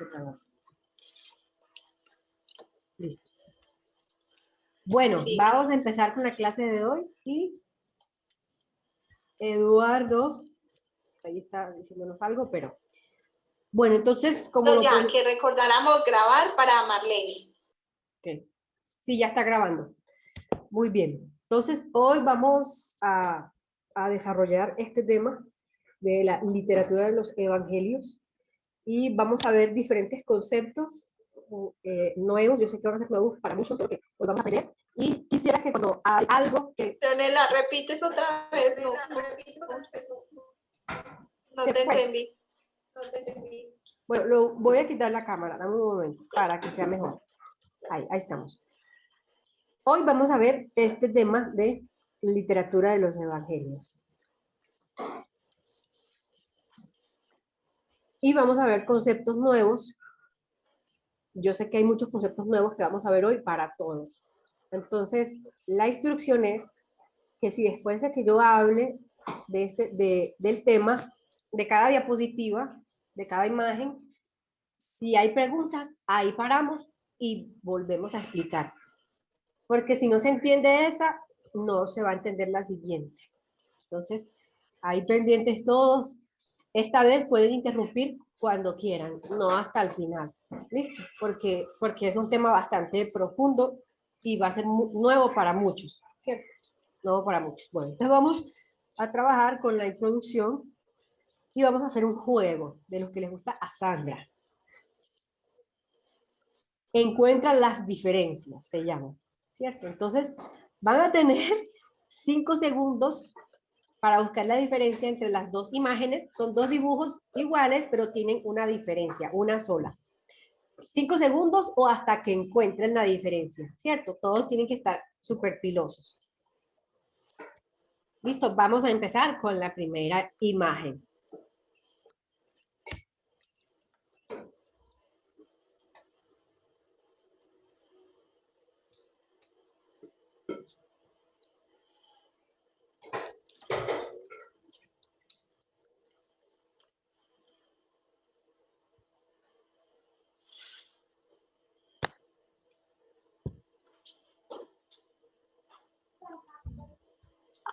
computador. Listo. Bueno, Sí. vamos a empezar con la clase de hoy y Eduardo, ahí está diciéndonos algo, pero bueno, entonces como No, lo ya, que recordáramos grabar para Marlene. Okay. Sí, ya está grabando. Muy bien. Entonces, hoy vamos a desarrollar este tema de la literatura de los evangelios y vamos a ver diferentes conceptos nuevos. Yo sé que van a ser nuevos para muchos, porque hoy vamos a aprender. Y quisiera que cuando hay algo que... Leonela, repites otra vez. No te entendí. Bueno, lo voy a quitar la cámara, dame un momento, para que sea mejor. Ahí estamos. Hoy vamos a ver este tema de literatura de los evangelios. Y vamos a ver conceptos nuevos. Yo sé que hay muchos conceptos nuevos que vamos a ver hoy para todos. Entonces, la instrucción es que si después de que yo hable del tema, de cada diapositiva, de cada imagen, si hay preguntas, ahí paramos y volvemos a explicar. Porque si no se entiende esa, no se va a entender la siguiente. Entonces, ahí pendientes todos. Esta vez pueden interrumpir cuando quieran, no hasta el final. ¿Listo? Porque es un tema bastante profundo y va a ser nuevo para muchos. ¿Cierto? Nuevo para muchos. Bueno, entonces vamos a trabajar con la introducción y vamos a hacer un juego de los que les gusta a Sandra. Encuentran las diferencias, se llama. ¿Cierto? Entonces, van a tener 5 segundos para buscar la diferencia entre las dos imágenes. Son dos dibujos iguales, pero tienen una diferencia, una sola. 5 segundos o hasta que encuentren la diferencia, ¿cierto? Todos tienen que estar súper pilosos. Listo, vamos a empezar con la primera imagen.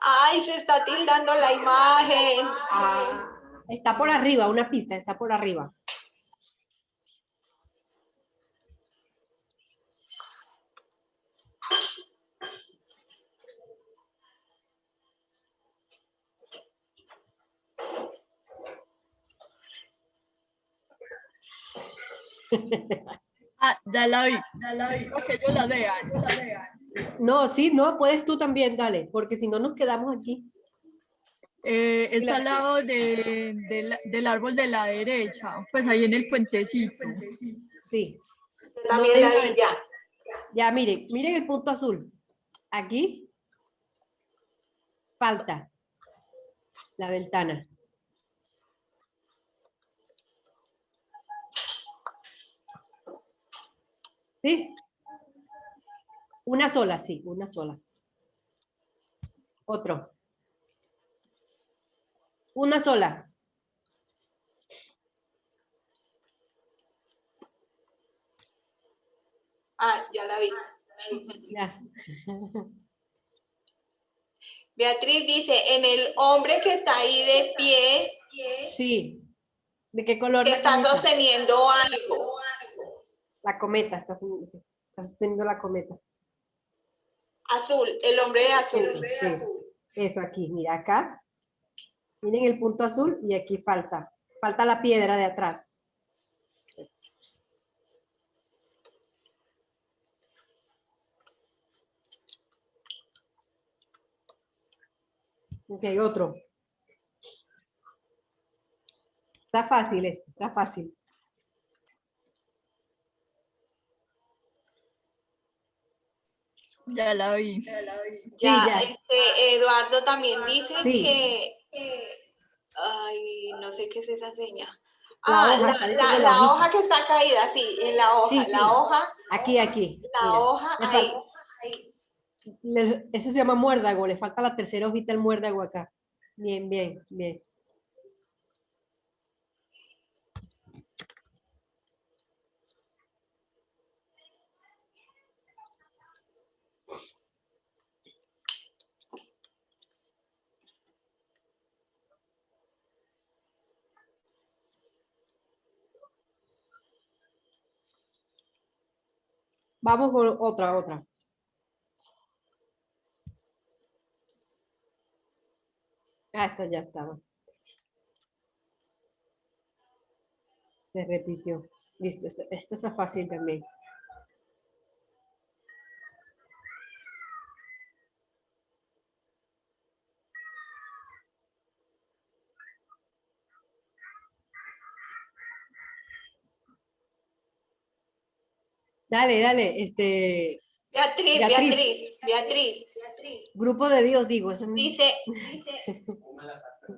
Ay, se está tildando la imagen. Está por arriba, una pista, está por arriba. Ya la vi. Para que ellos la vean. No, sí, no, puedes tú también, dale, porque si no nos quedamos aquí. Está al lado del árbol de la derecha, pues ahí en el puentecito. Sí. También la vi ya. Ya, miren el punto azul. Aquí falta la ventana. ¿Sí? Una sola, sí, una sola. Otro. Una sola. Ah, ya la vi. Ya. Beatriz dice, en el hombre que está ahí de pie, Sí. ¿De qué color que la está camisa? sosteniendo algo. La cometa, está sosteniendo la cometa. Azul, el hombre de azul. Sí. Eso aquí, mira acá. Miren el punto azul y aquí falta la piedra de atrás. Eso. Ok, otro. Está fácil está fácil. Ya la vi. Ya. Eduardo también dice Sí. que... Ay, no sé qué es esa seña. La hoja, está diciendo la La hojita. hoja que está caída, sí, en la hoja. Sí. La hoja. Aquí. La Mira, hoja ahí. ese se llama muérdago, le falta la tercera hojita el muérdago acá. Bien. Vamos con otra. Ah, esta ya estaba. Se repitió. Listo, esta es fácil también. Dale, Beatriz, Beatriz. Beatriz. Grupo de Dios, digo. Eso Dice,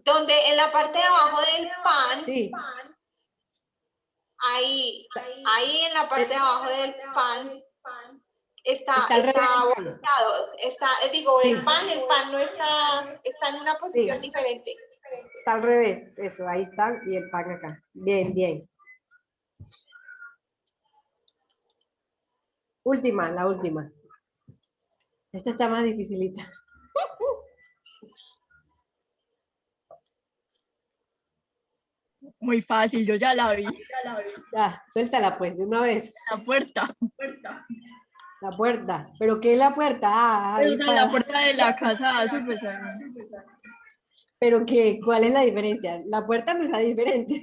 donde en la parte de abajo del pan, sí, ahí en la parte de abajo del pan está al revés. volteado. Digo, Sí. el pan no está en una posición Sí. diferente. Está al revés, eso, ahí está, y el pan acá. Bien, bien. La última. Esta está más dificilita. Muy fácil, yo ya la vi. Ya, suéltala pues, de una vez. La puerta. La puerta. ¿Pero qué es la puerta? Ah, Pues, ahí o sea, la está. puerta de la casa azul, pues ahí. ¿Pero qué? ¿Cuál es la diferencia? La puerta no es la diferencia.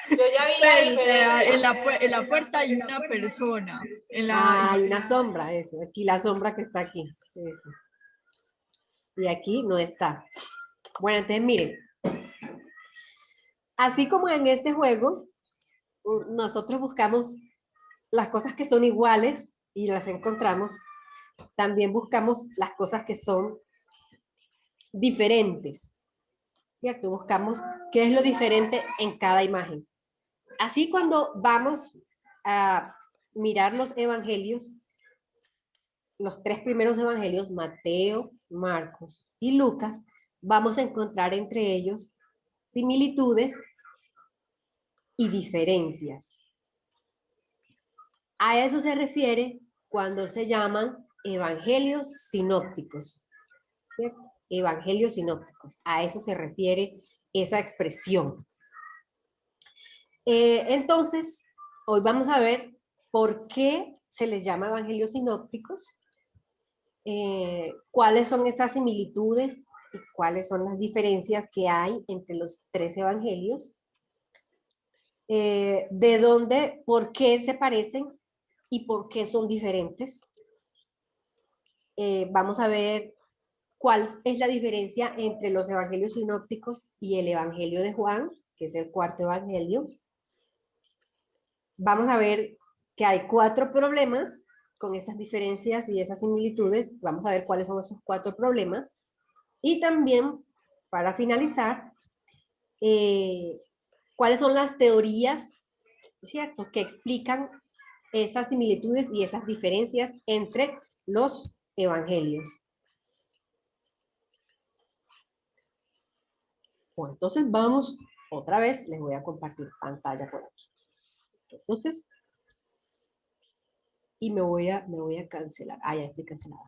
Yo ya vi la Pues, o sea, diferencia. en la puerta hay una persona. Ah, hay una sombra, eso. Aquí la sombra que está aquí. Eso. Y aquí no está. Bueno, entonces miren. Así como en este juego, nosotros buscamos las cosas que son iguales y las encontramos, también buscamos las cosas que son diferentes, ¿cierto? Buscamos qué es lo diferente en cada imagen. Así cuando vamos a mirar los evangelios, los tres primeros evangelios, Mateo, Marcos y Lucas, vamos a encontrar entre ellos similitudes y diferencias. A eso se refiere cuando se llaman evangelios sinópticos, ¿cierto? Evangelios sinópticos. A eso se refiere esa expresión. Entonces, hoy vamos a ver por qué se les llama evangelios sinópticos, cuáles son esas similitudes y cuáles son las diferencias que hay entre los tres evangelios, de dónde, por qué se parecen y por qué son diferentes. Vamos a ver cuál es la diferencia entre los evangelios sinópticos y el evangelio de Juan, que es el cuarto evangelio. Vamos a ver que hay 4 problemas con esas diferencias y esas similitudes. Vamos a ver cuáles son esos 4 problemas. Y también, para finalizar, cuáles son las teorías, ¿cierto?, que explican esas similitudes y esas diferencias entre los evangelios. Bueno, entonces vamos otra vez, les voy a compartir pantalla por aquí. Entonces, y me voy a cancelar. Ah, ya estoy cancelada.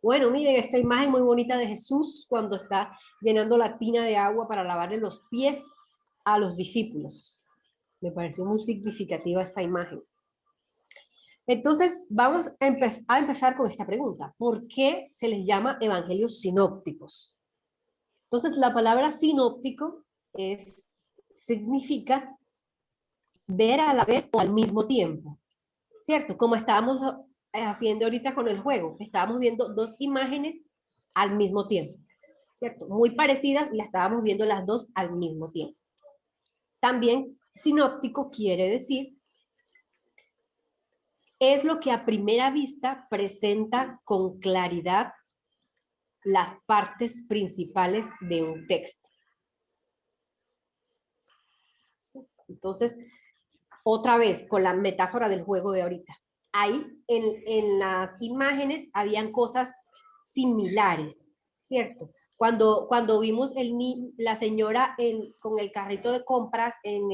Bueno, miren esta imagen muy bonita de Jesús cuando está llenando la tina de agua para lavarle los pies a los discípulos. Me pareció muy significativa esa imagen. Entonces, vamos a empezar con esta pregunta. ¿Por qué se les llama evangelios sinópticos? Entonces, la palabra sinóptico significa ver a la vez o al mismo tiempo, ¿cierto? Como estábamos haciendo ahorita con el juego, estábamos viendo 2 imágenes al mismo tiempo, ¿cierto? Muy parecidas y las estábamos viendo las 2 al mismo tiempo. También sinóptico quiere decir es lo que a primera vista presenta con claridad las partes principales de un texto. Entonces, otra vez con la metáfora del juego de ahorita. Ahí en las imágenes habían cosas similares, ¿cierto? Cuando vimos la señora con el carrito de compras en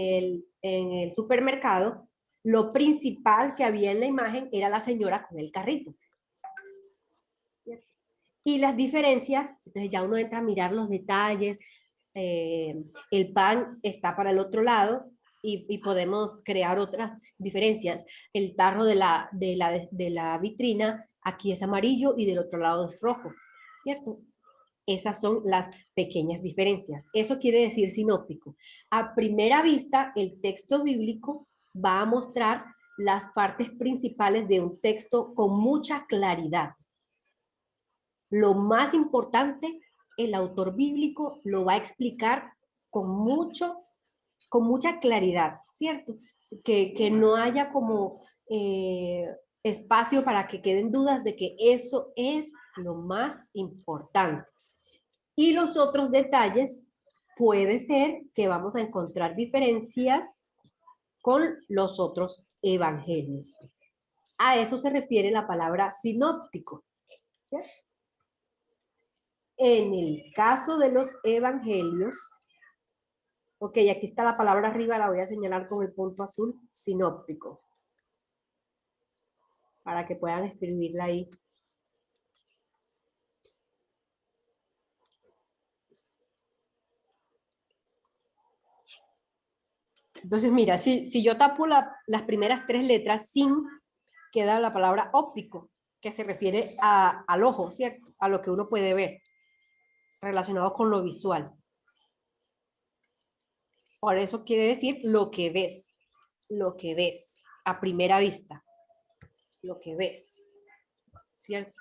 el supermercado, lo principal que había en la imagen era la señora con el carrito. ¿Cierto? Y las diferencias, entonces ya uno entra a mirar los detalles, el pan está para el otro lado y podemos crear otras diferencias. El tarro de la vitrina aquí es amarillo y del otro lado es rojo, ¿cierto? Esas son las pequeñas diferencias. Eso quiere decir sinóptico. A primera vista, el texto bíblico va a mostrar las partes principales de un texto con mucha claridad. Lo más importante, el autor bíblico lo va a explicar con mucha claridad, ¿cierto? Que no haya como espacio para que queden dudas de que eso es lo más importante. Y los otros detalles puede ser que vamos a encontrar diferencias con los otros evangelios. A eso se refiere la palabra sinóptico, ¿cierto? En el caso de los evangelios, ok, aquí está la palabra arriba, la voy a señalar con el punto azul, sinóptico, para que puedan escribirla ahí. Entonces, mira, si yo tapo las primeras 3 letras, sin, queda la palabra óptico, que se refiere al ojo, ¿cierto? A lo que uno puede ver, relacionado con lo visual. Por eso quiere decir lo que ves a primera vista, lo que ves, ¿cierto?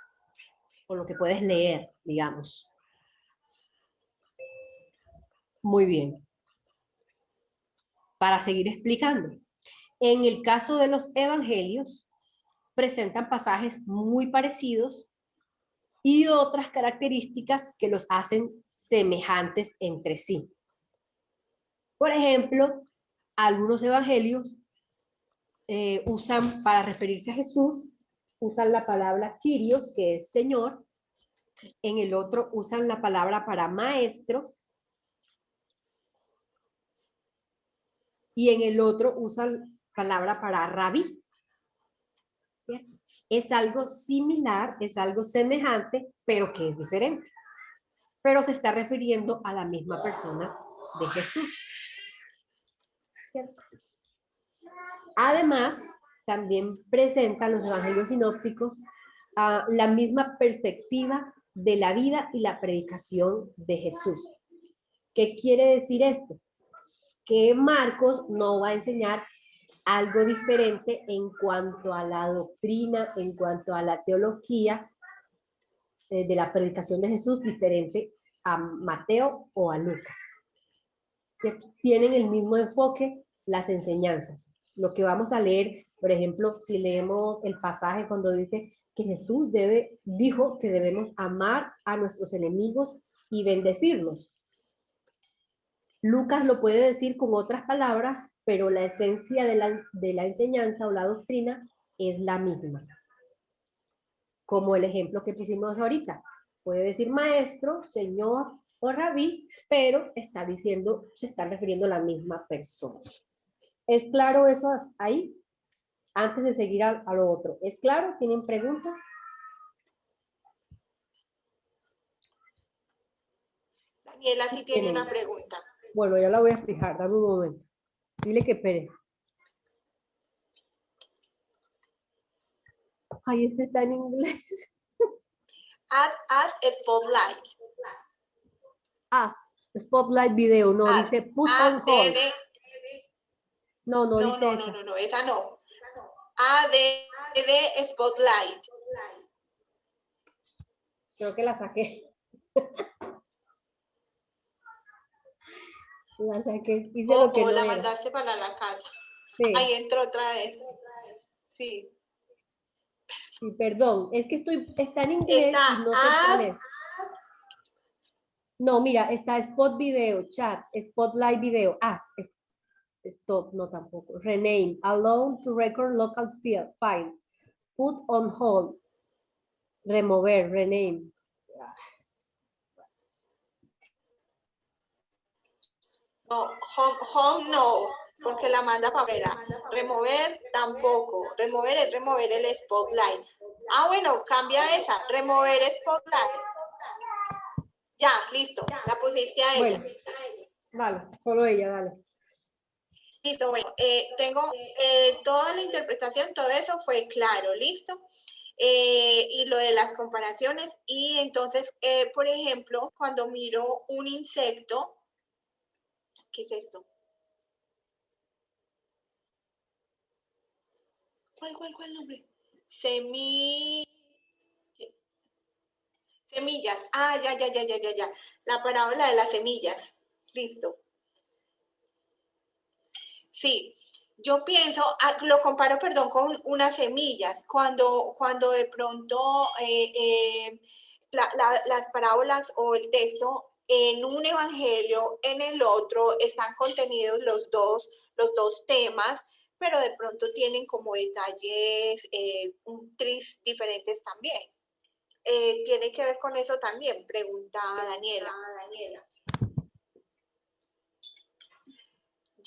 O lo que puedes leer, digamos. Muy bien. Para seguir explicando, en el caso de los evangelios, presentan pasajes muy parecidos y otras características que los hacen semejantes entre sí. Por ejemplo, algunos evangelios usan, para referirse a Jesús, usan la palabra Kyrios, que es Señor. En el otro usan la palabra para maestro. Y en el otro usan palabra para rabí. ¿Cierto? Es algo similar, es algo semejante, pero que es diferente. Pero se está refiriendo a la misma persona de Jesús. ¿Cierto? Además, también presentan los evangelios sinópticos la misma perspectiva de la vida y la predicación de Jesús. ¿Qué quiere decir esto? Que Marcos no va a enseñar algo diferente en cuanto a la doctrina, en cuanto a la teología de la predicación de Jesús, diferente a Mateo o a Lucas. ¿Cierto? Tienen el mismo enfoque las enseñanzas. Lo que vamos a leer, por ejemplo, si leemos el pasaje cuando dice que Jesús dijo que debemos amar a nuestros enemigos y bendecirlos. Lucas lo puede decir con otras palabras, pero la esencia de la enseñanza o la doctrina es la misma. Como el ejemplo que pusimos ahorita. Puede decir maestro, señor o rabí, pero se está refiriendo a la misma persona. ¿Es claro eso ahí? Antes de seguir a lo otro. ¿Es claro? ¿Tienen preguntas? Daniela sí tiene una pregunta. Bueno, ya la voy a fijar, dame un momento. Dile que espere. Ay, este está en inglés. Add spotlight. Spotlight video, no, dice put on hold. No dice esa. No, esa no. ADD spotlight. Creo que la saqué. La saqué. Hice lo que no la era. mandaste para la casa. Sí. Ahí entró otra vez. Sí. Sí, perdón, es que está en inglés Está y no sé cuál es. No, mira, está Spot Video, Chat, Spotlight Video. Stop, no tampoco. Rename, allow to record local files. Put on hold. Remover, rename. No, home no, porque la manda para afuera. Remover tampoco. Remover es remover el spotlight. Bueno, cambia esa. Remover spotlight. Ya, listo. La pusiste a ella. Bueno, dale, solo ella, dale. Listo, bueno, tengo toda la interpretación, todo eso fue claro, listo. Y lo de las comparaciones, y entonces, por ejemplo, cuando miro un insecto, ¿qué es esto? ¿Cuál nombre? Semillas. Ah, ya. La parábola de las semillas. Listo. Sí, yo pienso, lo comparo, perdón, con unas semillas, cuando de pronto las parábolas o el texto en un evangelio, en el otro, están contenidos los dos temas, pero de pronto tienen como detalles diferentes también. ¿Tiene que ver con eso también? Pregunta Daniela.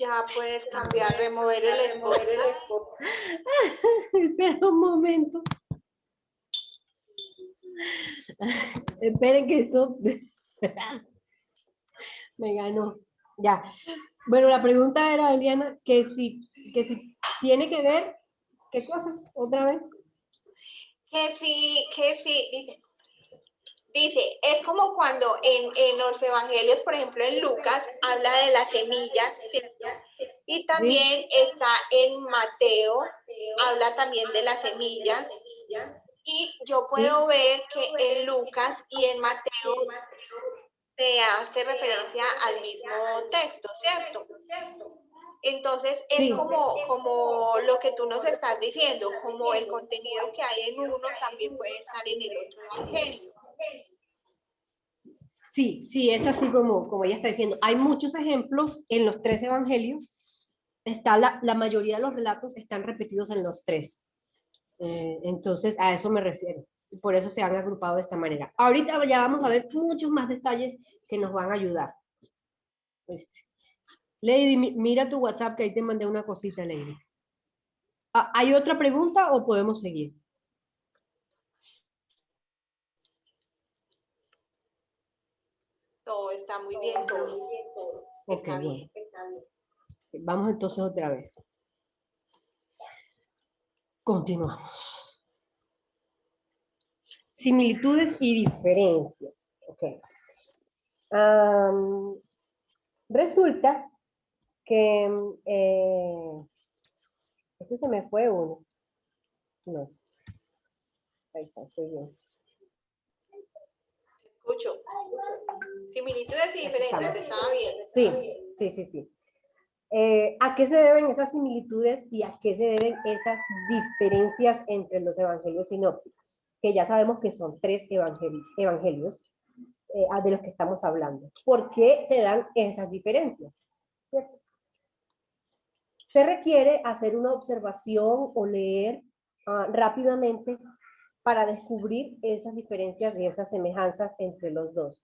Ya puedes cambiar, remover el spotlight. Espera un momento. Esperen que esto me ganó. Ya. Bueno, la pregunta era, Eliana, que si tiene que ver, ¿qué cosa? ¿Otra vez? Que sí, dice, es como cuando en los evangelios, por ejemplo en Lucas, habla de las semillas, ¿cierto? Y también está en Mateo, habla también de la semilla. Y yo puedo ver que en Lucas y en Mateo se hace referencia al mismo texto, ¿cierto? Entonces es como lo que tú nos estás diciendo, como el contenido que hay en uno también puede estar en el otro evangelio. Sí, es así como ella está diciendo. Hay muchos ejemplos en los 3 evangelios. Está la mayoría de los relatos están repetidos en los 3. Entonces, a eso me refiero. Por eso se han agrupado de esta manera. Ahorita ya vamos a ver muchos más detalles que nos van a ayudar. Lady, mira tu WhatsApp, que ahí te mandé una cosita, Lady. ¿Hay otra pregunta o podemos seguir? Todo está muy bien, todo. Okay, está bien. Vamos entonces otra vez. Continuamos. Similitudes y diferencias. Okay. Resulta que esto se me fue uno. No. Ahí está, estoy bien. Escucho. Similitudes y diferencias, estaba bien. Sí. ¿A qué se deben esas similitudes y a qué se deben esas diferencias entre los evangelios sinópticos? Que ya sabemos que son 3 evangelios de los que estamos hablando. ¿Por qué se dan esas diferencias? ¿Cierto? Se requiere hacer una observación o leer rápidamente para descubrir esas diferencias y esas semejanzas entre los dos.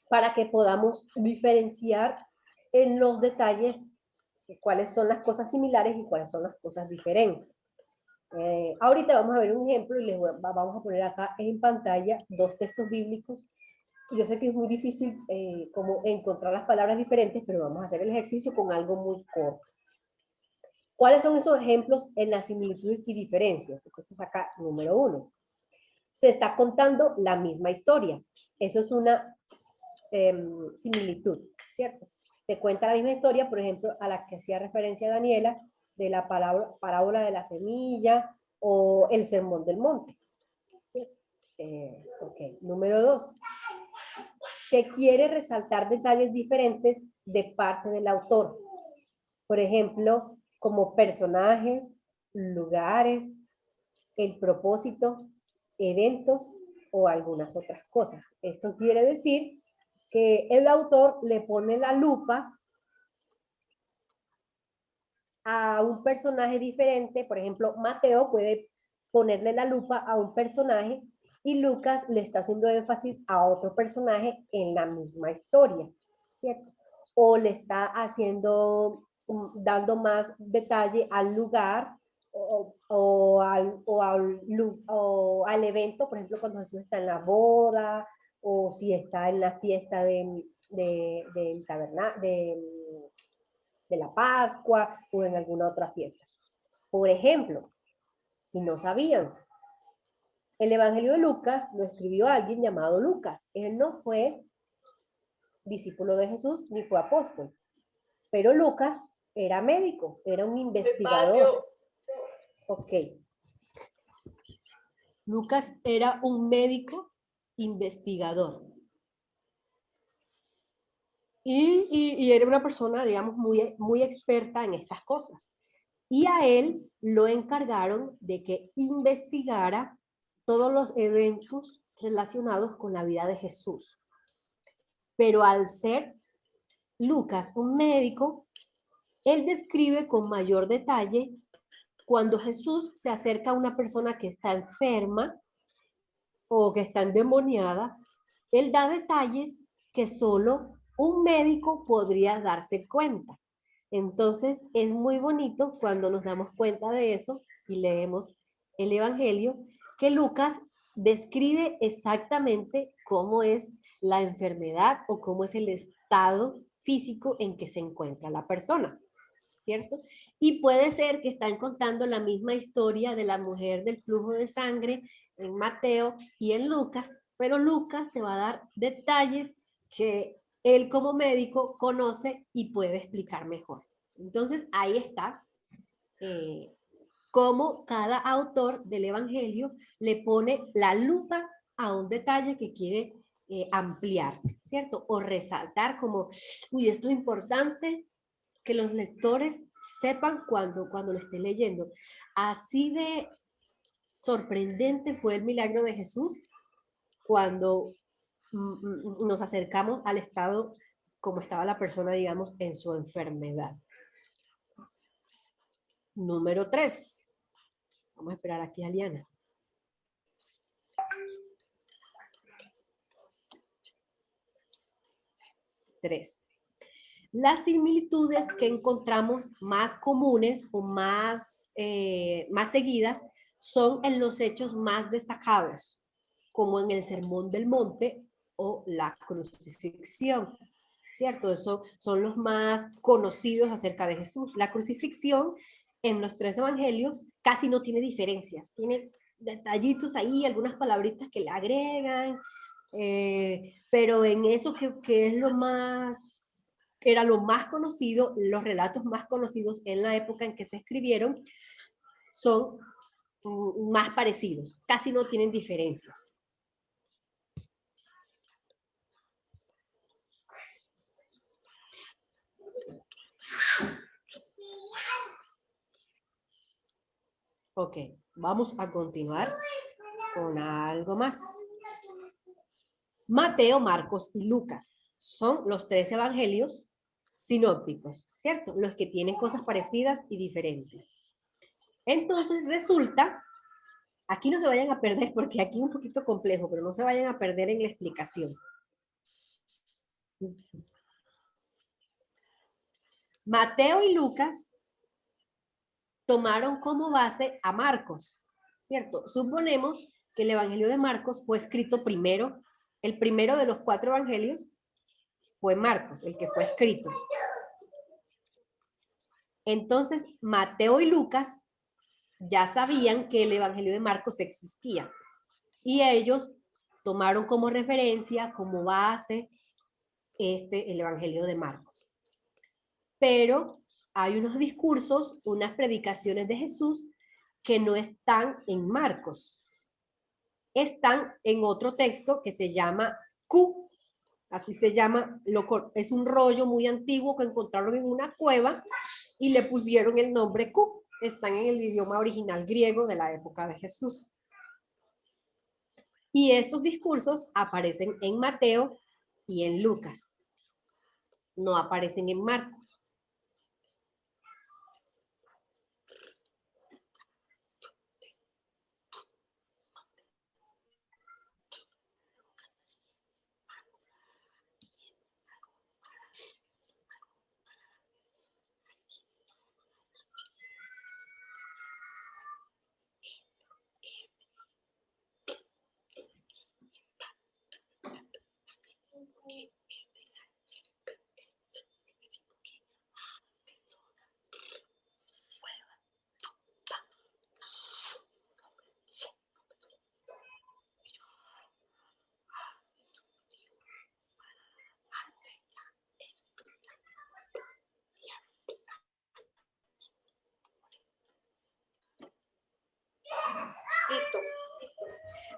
Para que podamos diferenciar en los detalles cuáles son las cosas similares y cuáles son las cosas diferentes. Ahorita vamos a ver un ejemplo y vamos a poner acá en pantalla 2 textos bíblicos. Yo sé que es muy difícil como encontrar las palabras diferentes, pero vamos a hacer el ejercicio con algo muy corto. ¿Cuáles son esos ejemplos en las similitudes y diferencias? Entonces acá, número 1. Se está contando la misma historia. Eso es una similitud, ¿cierto? Se cuenta la misma historia, por ejemplo, a la que hacía referencia Daniela, de la parábola de la semilla o el sermón del monte. ¿Cierto? Ok, número 2. Se quiere resaltar detalles diferentes de parte del autor. Por ejemplo, como personajes, lugares, el propósito, eventos o algunas otras cosas. Esto quiere decir que el autor le pone la lupa a un personaje diferente. Por ejemplo, Mateo puede ponerle la lupa a un personaje y Lucas le está haciendo énfasis a otro personaje en la misma historia, ¿cierto? O le está haciendo, dando más detalle al lugar o al evento, por ejemplo, cuando Jesús está en la boda o si está en la fiesta del tabernáculo, de la Pascua o en alguna otra fiesta. Por ejemplo, si no sabían, el Evangelio de Lucas lo escribió alguien llamado Lucas. Él no fue discípulo de Jesús ni fue apóstol, pero Lucas era médico, era un investigador. Ok. Lucas era un médico investigador. Y era una persona, digamos, muy experta en estas cosas. Y a él lo encargaron de que investigara todos los eventos relacionados con la vida de Jesús. Pero al ser Lucas un médico, él describe con mayor detalle cuando Jesús se acerca a una persona que está enferma o que está endemoniada, él da detalles que solo un médico podría darse cuenta. Entonces es muy bonito cuando nos damos cuenta de eso y leemos el Evangelio, que Lucas describe exactamente cómo es la enfermedad o cómo es el estado físico en que se encuentra la persona, ¿cierto? Y puede ser que están contando la misma historia de la mujer del flujo de sangre en Mateo y en Lucas, pero Lucas te va a dar detalles que él como médico conoce y puede explicar mejor. Entonces ahí está cómo cada autor del Evangelio le pone la lupa a un detalle que quiere ampliar, ¿cierto? O resaltar como, uy, esto es importante que los lectores sepan cuando lo estén leyendo. Así de sorprendente fue el milagro de Jesús cuando nos acercamos al estado como estaba la persona, digamos, en su enfermedad. Número 3. Vamos a esperar aquí a Liana. 3. Las similitudes que encontramos más comunes o más seguidas son en los hechos más destacados, como en el Sermón del Monte o la crucifixión, ¿cierto? Esos son los más conocidos acerca de Jesús. La crucifixión en los 3 evangelios casi no tiene diferencias, tiene detallitos ahí, algunas palabritas que le agregan, pero en eso que es lo más, era lo más conocido, los relatos más conocidos en la época en que se escribieron son más parecidos, casi no tienen diferencias. Ok, vamos a continuar con algo más. Mateo, Marcos y Lucas son los 3 evangelios sinópticos, ¿cierto? Los que tienen cosas parecidas y diferentes. Entonces resulta, aquí no se vayan a perder porque aquí es un poquito complejo, pero no se vayan a perder en la explicación. Mateo y Lucas tomaron como base a Marcos, ¿cierto? Suponemos que el Evangelio de Marcos fue escrito primero, el primero de los 4 evangelios fue Marcos, el que fue escrito. Entonces, Mateo y Lucas ya sabían que el Evangelio de Marcos existía y ellos tomaron como referencia, como base, el Evangelio de Marcos. Pero hay unos discursos, unas predicaciones de Jesús que no están en Marcos. Están en otro texto que se llama Q, así se llama, es un rollo muy antiguo que encontraron en una cueva y le pusieron el nombre Q. Están en el idioma original griego de la época de Jesús. Y esos discursos aparecen en Mateo y en Lucas. No aparecen en Marcos.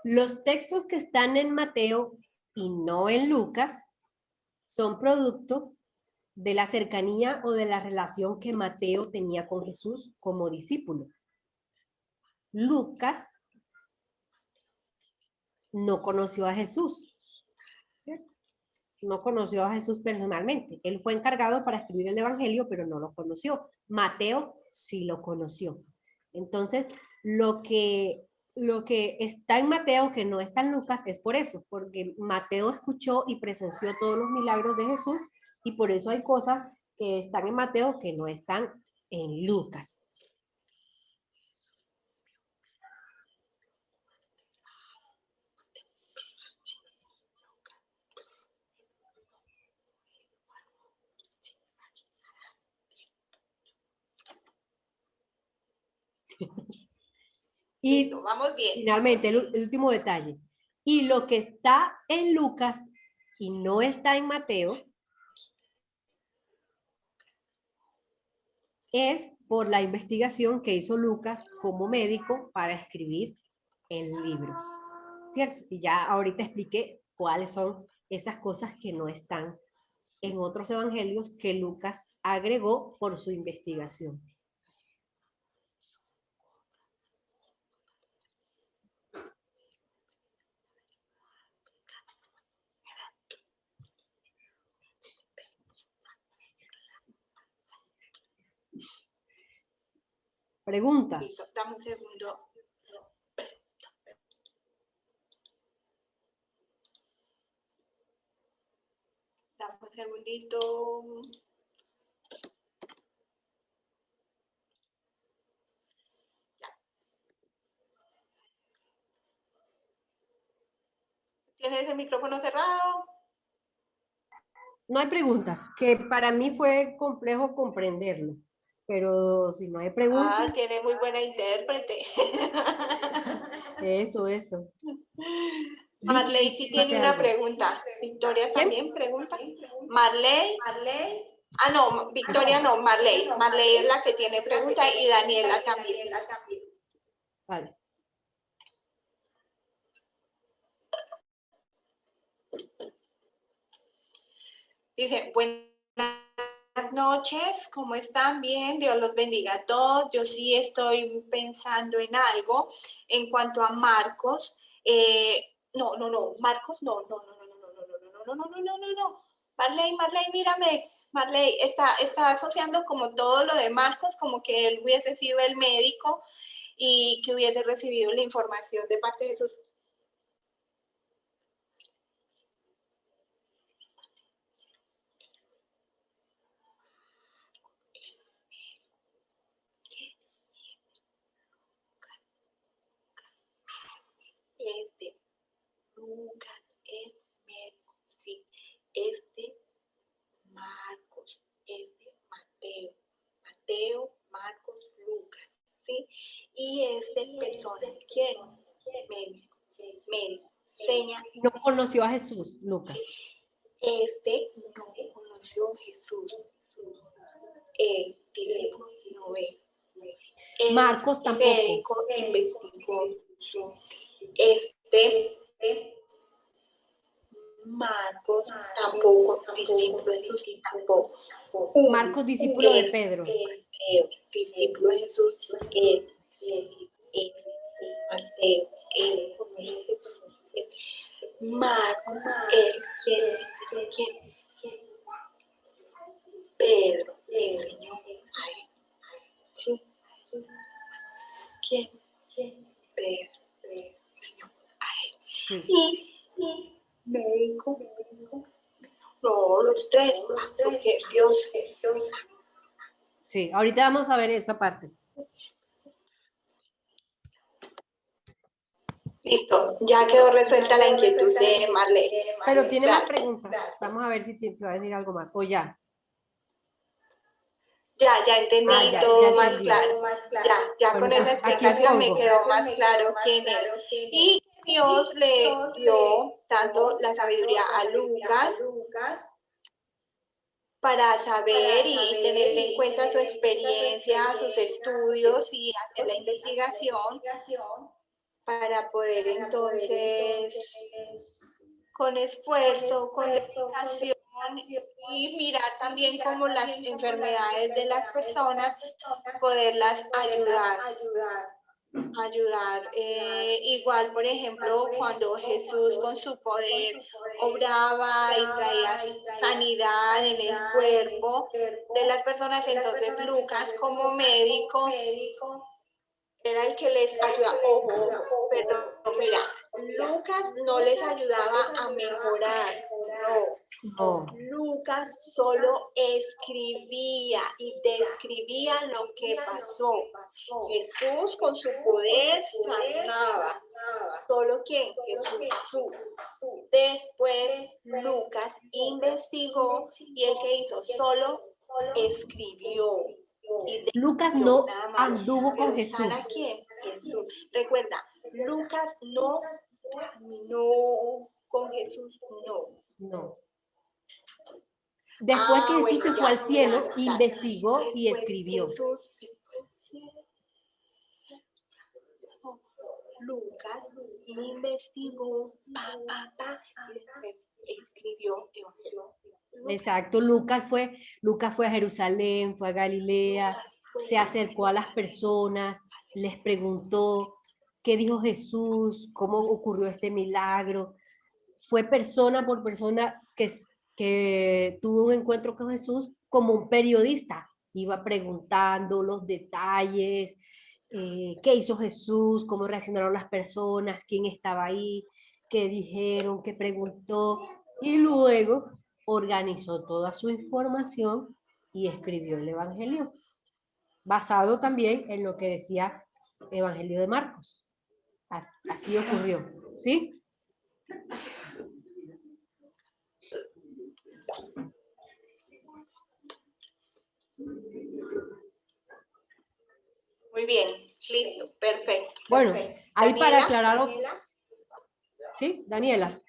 Los textos que están en Mateo y no en Lucas son producto de la cercanía o de la relación que Mateo tenía con Jesús como discípulo. Lucas no conoció a Jesús, ¿cierto? No conoció a Jesús personalmente. Él fue encargado para escribir el Evangelio, pero no lo conoció. Mateo sí lo conoció. Entonces, lo que está en Mateo, que no está en Lucas, es por eso, porque Mateo escuchó y presenció todos los milagros de Jesús, y por eso hay cosas que están en Mateo que no están en Lucas. Y Listo, vamos bien. finalmente, el último detalle. Y lo que está en Lucas y no está en Mateo es por la investigación que hizo Lucas como médico para escribir el libro, ¿cierto? Y ya ahorita expliqué cuáles son esas cosas que no están en otros evangelios que Lucas agregó por su investigación. Preguntas. Listo, dame un segundo. Dame un segundito. Ya. ¿Tienes el micrófono cerrado? No hay preguntas, que para mí fue complejo comprenderlo, pero si no hay preguntas, Tiene muy buena intérprete. eso. Marley sí tiene una pregunta. Victoria también pregunta. Marley. Ah, no, Victoria no, Marley. Marley es la que tiene pregunta y Daniela también. Vale. Dice, buenas noches, ¿cómo están? Bien, Dios los bendiga a todos. Yo sí estoy pensando en algo en cuanto a Marcos. Marcos, no. Marley, mírame. Marley está asociando como todo lo de Marcos, como que él hubiese sido el médico y que hubiese recibido la información de parte de sus... Lucas, el médico, sí. Marcos, Mateo, Marcos, Lucas, ¿sí? Y persona, ¿quién? Médico, seña. No conoció a Jesús, Lucas. No conoció a Jesús. Discípulo no ve. Marcos tampoco. Médico investigó. Marcos tampoco, discípulo de Jesús tampoco. Marcos, discípulo de Pedro. Discípulo de Jesús, Mateo, Marcos, ¿quién? Pedro, el Señor, ¿sí? ¿Quién? Pedro, Señor, Sí. y médico. No, los tres, porque Dios. Sí, ahorita vamos a ver esa parte. Listo, ya quedó resuelta la inquietud de Marley. Pero tiene más preguntas. Vamos a ver si va a decir algo más. O ya. Ya entendí todo más claro. Ya Bueno, con esa pues, explicación me quedó más claro quién era. Y Dios le dio tanto la sabiduría a Lucas para saber y tener en cuenta su experiencia, sus estudios y hacer la investigación para poder entonces, con esfuerzo, con dedicación y mirar también cómo las enfermedades de las personas, poderlas ayudar. Igual, por ejemplo, cuando Jesús con su poder obraba y traía sanidad en el cuerpo de las personas, entonces Lucas como médico era el que les ayudaba. Ojo, pero mira, Lucas no les ayudaba a mejorar, no. No. Lucas solo escribía y describía lo que pasó. Jesús con su poder sanaba. Solo que Jesús. Después Lucas investigó y el que hizo solo escribió. Lucas no Nada más. anduvo con Pero ¿sana Jesús. quién? Jesús. Recuerda, Lucas no caminó con Jesús, no. No. Después que Jesús se fue al cielo, claro. investigó y Después escribió. Jesús Lucas investigó, y después escribió Evangelio. Exacto, Lucas fue a Jerusalén, fue a Galilea, se acercó a las personas, les preguntó qué dijo Jesús, cómo ocurrió este milagro. Fue persona por persona que tuvo un encuentro con Jesús como un periodista. Iba preguntando los detalles, qué hizo Jesús, cómo reaccionaron las personas, quién estaba ahí, qué dijeron, qué preguntó, y luego organizó toda su información y escribió el Evangelio, basado también en lo que decía Evangelio de Marcos. Así ocurrió, ¿sí? Muy bien, listo, perfecto. Bueno, ahí para Daniela, aclarar, ¿sí? Daniela.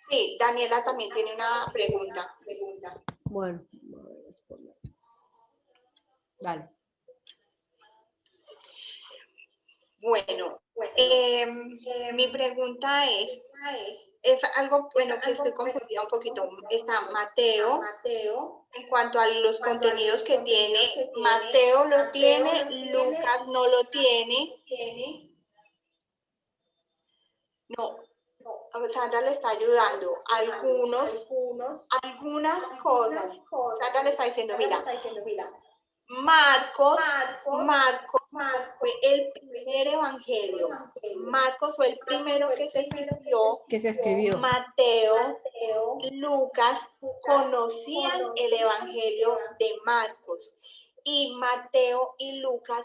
Sí, Daniela también tiene una pregunta. Bueno, dale. Bueno, mi pregunta es algo, bueno, que estoy confundida un poquito. Está Mateo, en cuanto a los contenidos que tiene, Mateo lo tiene, Lucas no lo tiene. No, Sandra le está ayudando. Algunas cosas. Sandra le está diciendo, mira, Marcos fue el primer evangelio. Marcos fue el primero que se escribió. Mateo, Lucas conocían el evangelio de Marcos. Y Mateo y Lucas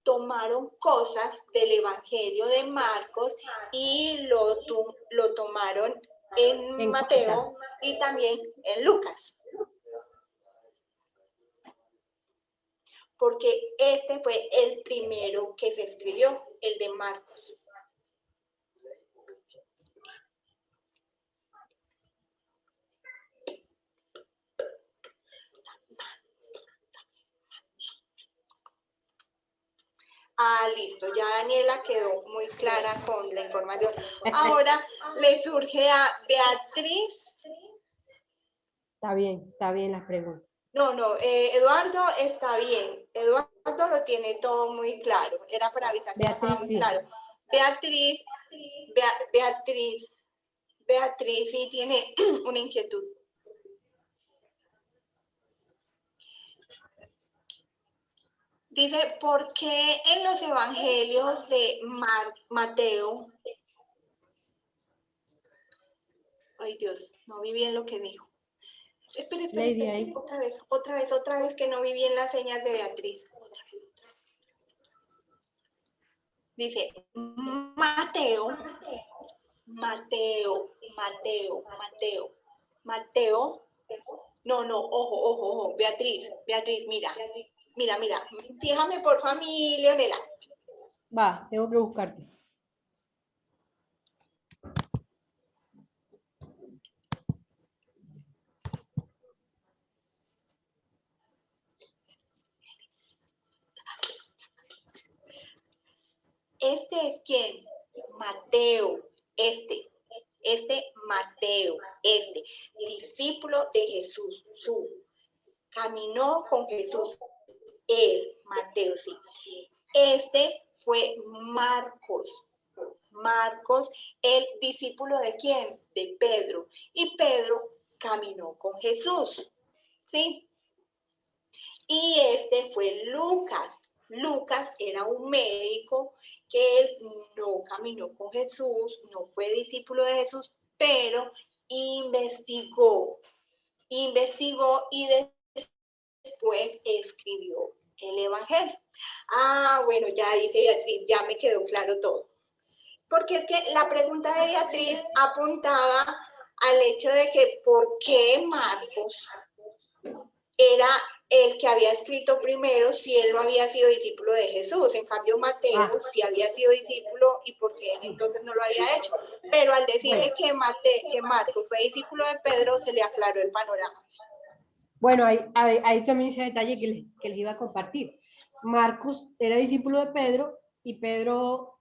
tomaron cosas del evangelio de Marcos y lo tomaron en Mateo y también en Lucas. Porque este fue el primero que se escribió, el de Marcos. Ah, listo, ya Daniela quedó muy clara con la información. Ahora le surge a Beatriz. Está bien las preguntas. No, Eduardo está bien. Eduardo lo tiene todo muy claro. Era para avisar que estaba muy claro. Beatriz sí tiene una inquietud. Dice, ¿por qué en los evangelios de Mateo? Ay Dios, no vi bien lo que dijo. Espera, otra vez que no vi bien las señas de Beatriz. Dice, Mateo, no, ojo, Beatriz, mira, fíjame por favor, Leonela. Va, tengo que buscarte. Este es quién, Mateo, Mateo, discípulo de Jesús, caminó con Jesús, él, Mateo, sí. Este fue Marcos, el discípulo de quién, de Pedro, y Pedro caminó con Jesús, ¿sí? Y este fue Lucas. Lucas era un médico que él no caminó con Jesús, no fue discípulo de Jesús, pero investigó y después escribió el Evangelio. Ah, bueno, ya dice Beatriz, ya me quedó claro todo. Porque es que la pregunta de Beatriz apuntaba al hecho de que ¿por qué Marcos era el que había escrito primero si él no había sido discípulo de Jesús? En cambio Mateo sí había sido discípulo, y por qué entonces no lo había hecho. Pero al decirle que Marcos fue discípulo de Pedro, se le aclaró el panorama. Bueno, ahí también ese detalle que les iba a compartir. Marcos era discípulo de Pedro y Pedro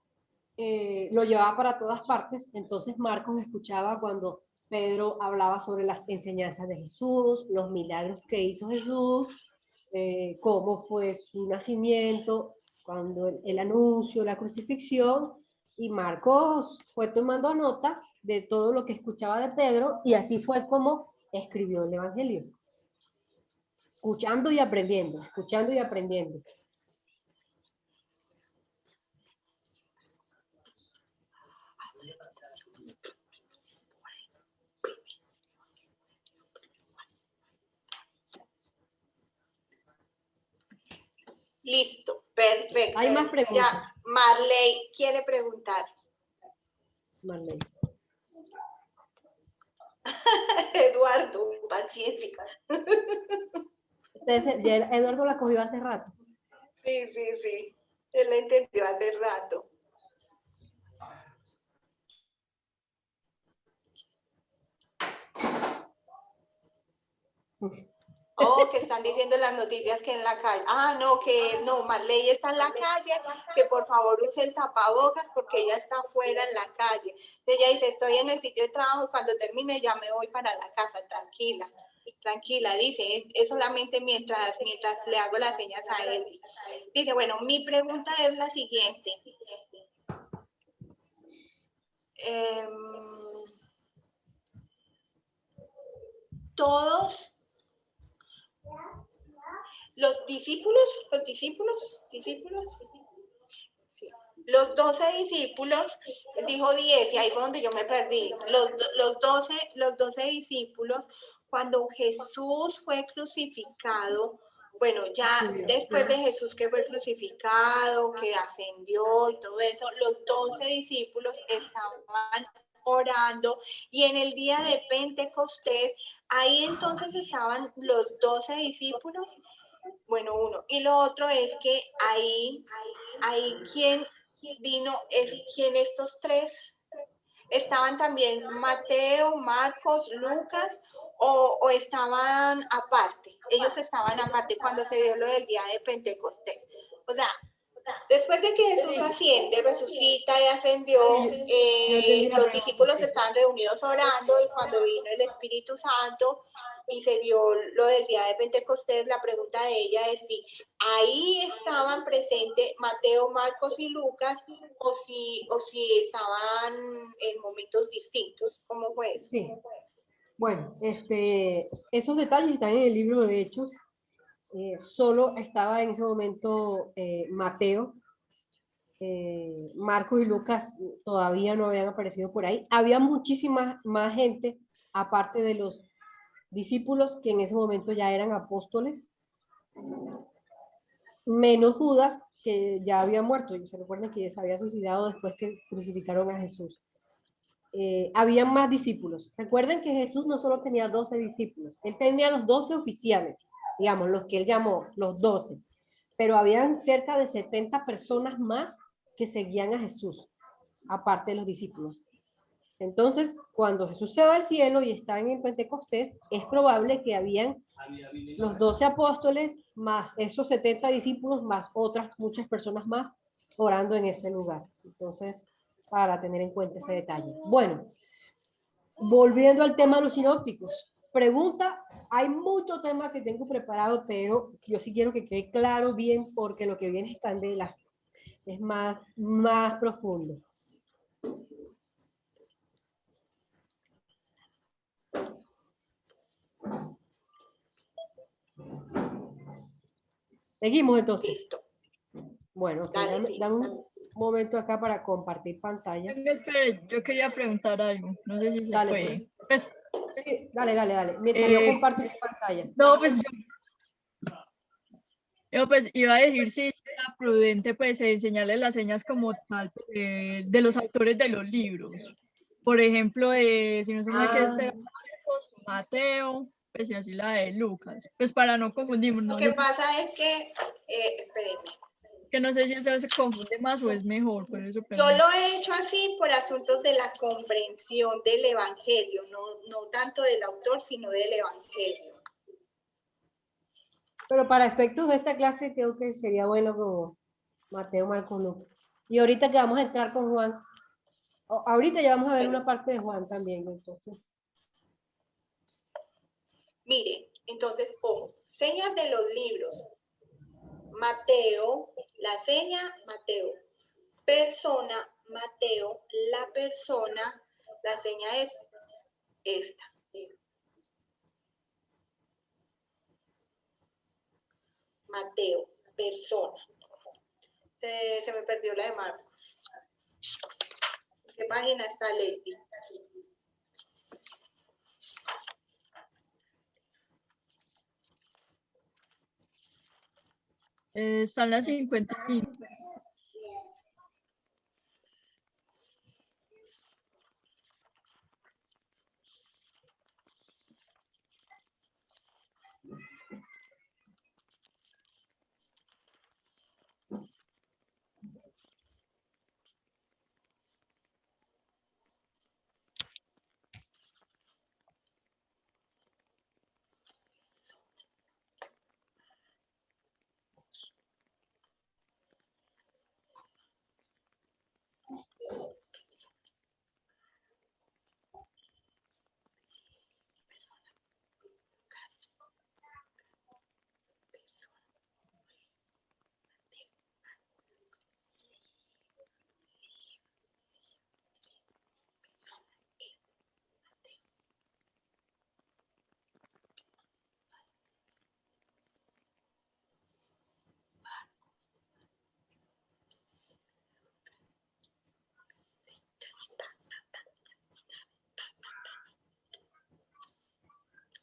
lo llevaba para todas partes. Entonces Marcos escuchaba cuando Pedro hablaba sobre las enseñanzas de Jesús, los milagros que hizo Jesús, cómo fue su nacimiento, cuando el anuncio, la crucifixión, y Marcos fue tomando nota de todo lo que escuchaba de Pedro, y así fue como escribió el Evangelio. Escuchando y aprendiendo, escuchando y aprendiendo. Listo, perfecto. Hay más preguntas. Ya, Marley quiere preguntar. Marley. Eduardo, paciencia. Eduardo la cogió hace rato. Sí. Él la entendió hace rato. Oh, que están diciendo las noticias que en la calle. Ah, no, que no, Marley está en la calle, que por favor use el tapabocas porque ella está afuera en la calle. Ella dice, estoy en el sitio de trabajo, cuando termine ya me voy para la casa, tranquila, dice, es solamente mientras le hago las señas a él. Dice, bueno, mi pregunta es la siguiente. Todos los discípulos, los 12 discípulos, dijo 10, y ahí fue donde yo me perdí. Los 12 discípulos, cuando Jesús fue crucificado, bueno, ya después de Jesús que fue crucificado, que ascendió y todo eso, los 12 discípulos estaban orando, y en el día de Pentecostés, ahí entonces estaban los 12 discípulos. Bueno, uno. Y lo otro es que ahí quien vino, es quien estos tres estaban también, Mateo, Marcos, Lucas, o estaban aparte. Ellos estaban aparte cuando se dio lo del día de Pentecostés. O sea, después de que Jesús asciende, resucita y ascendió, los discípulos estaban reunidos orando, y cuando vino el Espíritu Santo y se dio lo del día de Pentecostés, la pregunta de ella es si ahí estaban presentes Mateo, Marcos y Lucas, o si estaban en momentos distintos. ¿Cómo fue? Sí. Bueno, esos detalles están en el libro de Hechos. Solo estaba en ese momento Mateo, Marcos y Lucas todavía no habían aparecido por ahí. Había muchísima más gente, aparte de los discípulos, que en ese momento ya eran apóstoles, menos Judas, que ya había muerto. Se recuerdan que se había suicidado después que crucificaron a Jesús. Habían más discípulos. Recuerden que Jesús no solo tenía 12 discípulos, él tenía los 12 oficiales, digamos, los que él llamó, los 12, pero habían cerca de 70 personas más que seguían a Jesús, aparte de los discípulos. Entonces, cuando Jesús se va al cielo y está en Pentecostés, es probable que habían los 12 apóstoles, más esos 70 discípulos, más otras muchas personas más orando en ese lugar. Entonces, para tener en cuenta ese detalle. Bueno, volviendo al tema de los sinópticos. Pregunta, hay muchos temas que tengo preparados, pero yo sí quiero que quede claro bien porque lo que viene es candela. Es más profundo. Seguimos entonces. Listo. Bueno, ok, Dale, sí. dame un momento acá para compartir pantalla. Venga, espere, yo quería preguntar algo, no sé si se Dale, puede. Pues, Sí, dale. Mientras yo comparto tu pantalla. no, pues yo pues iba a decir si era prudente pues enseñarle las señas como tal de los autores de los libros. Por ejemplo, si no se me que este Mateo, pues y así la de Lucas. Pues para no confundirnos, Lo no, que pasa es que, espérenme, que no sé si eso se confunde más o es mejor, por eso yo pregunto. lo he hecho así por asuntos de la comprensión del Evangelio, no tanto del autor, sino del Evangelio. Pero para efectos de esta clase creo que sería bueno como Mateo, Marcos, Lucas. Y ahorita que vamos a entrar con Juan, ahorita ya vamos a ver una parte de Juan también, entonces. Mire, entonces pongo señas de los libros. Mateo, la seña Mateo. Persona, Mateo, la persona, la seña es esta. Mateo, persona. Se me perdió la de Marcos. ¿En qué página está Leti? Están las 55.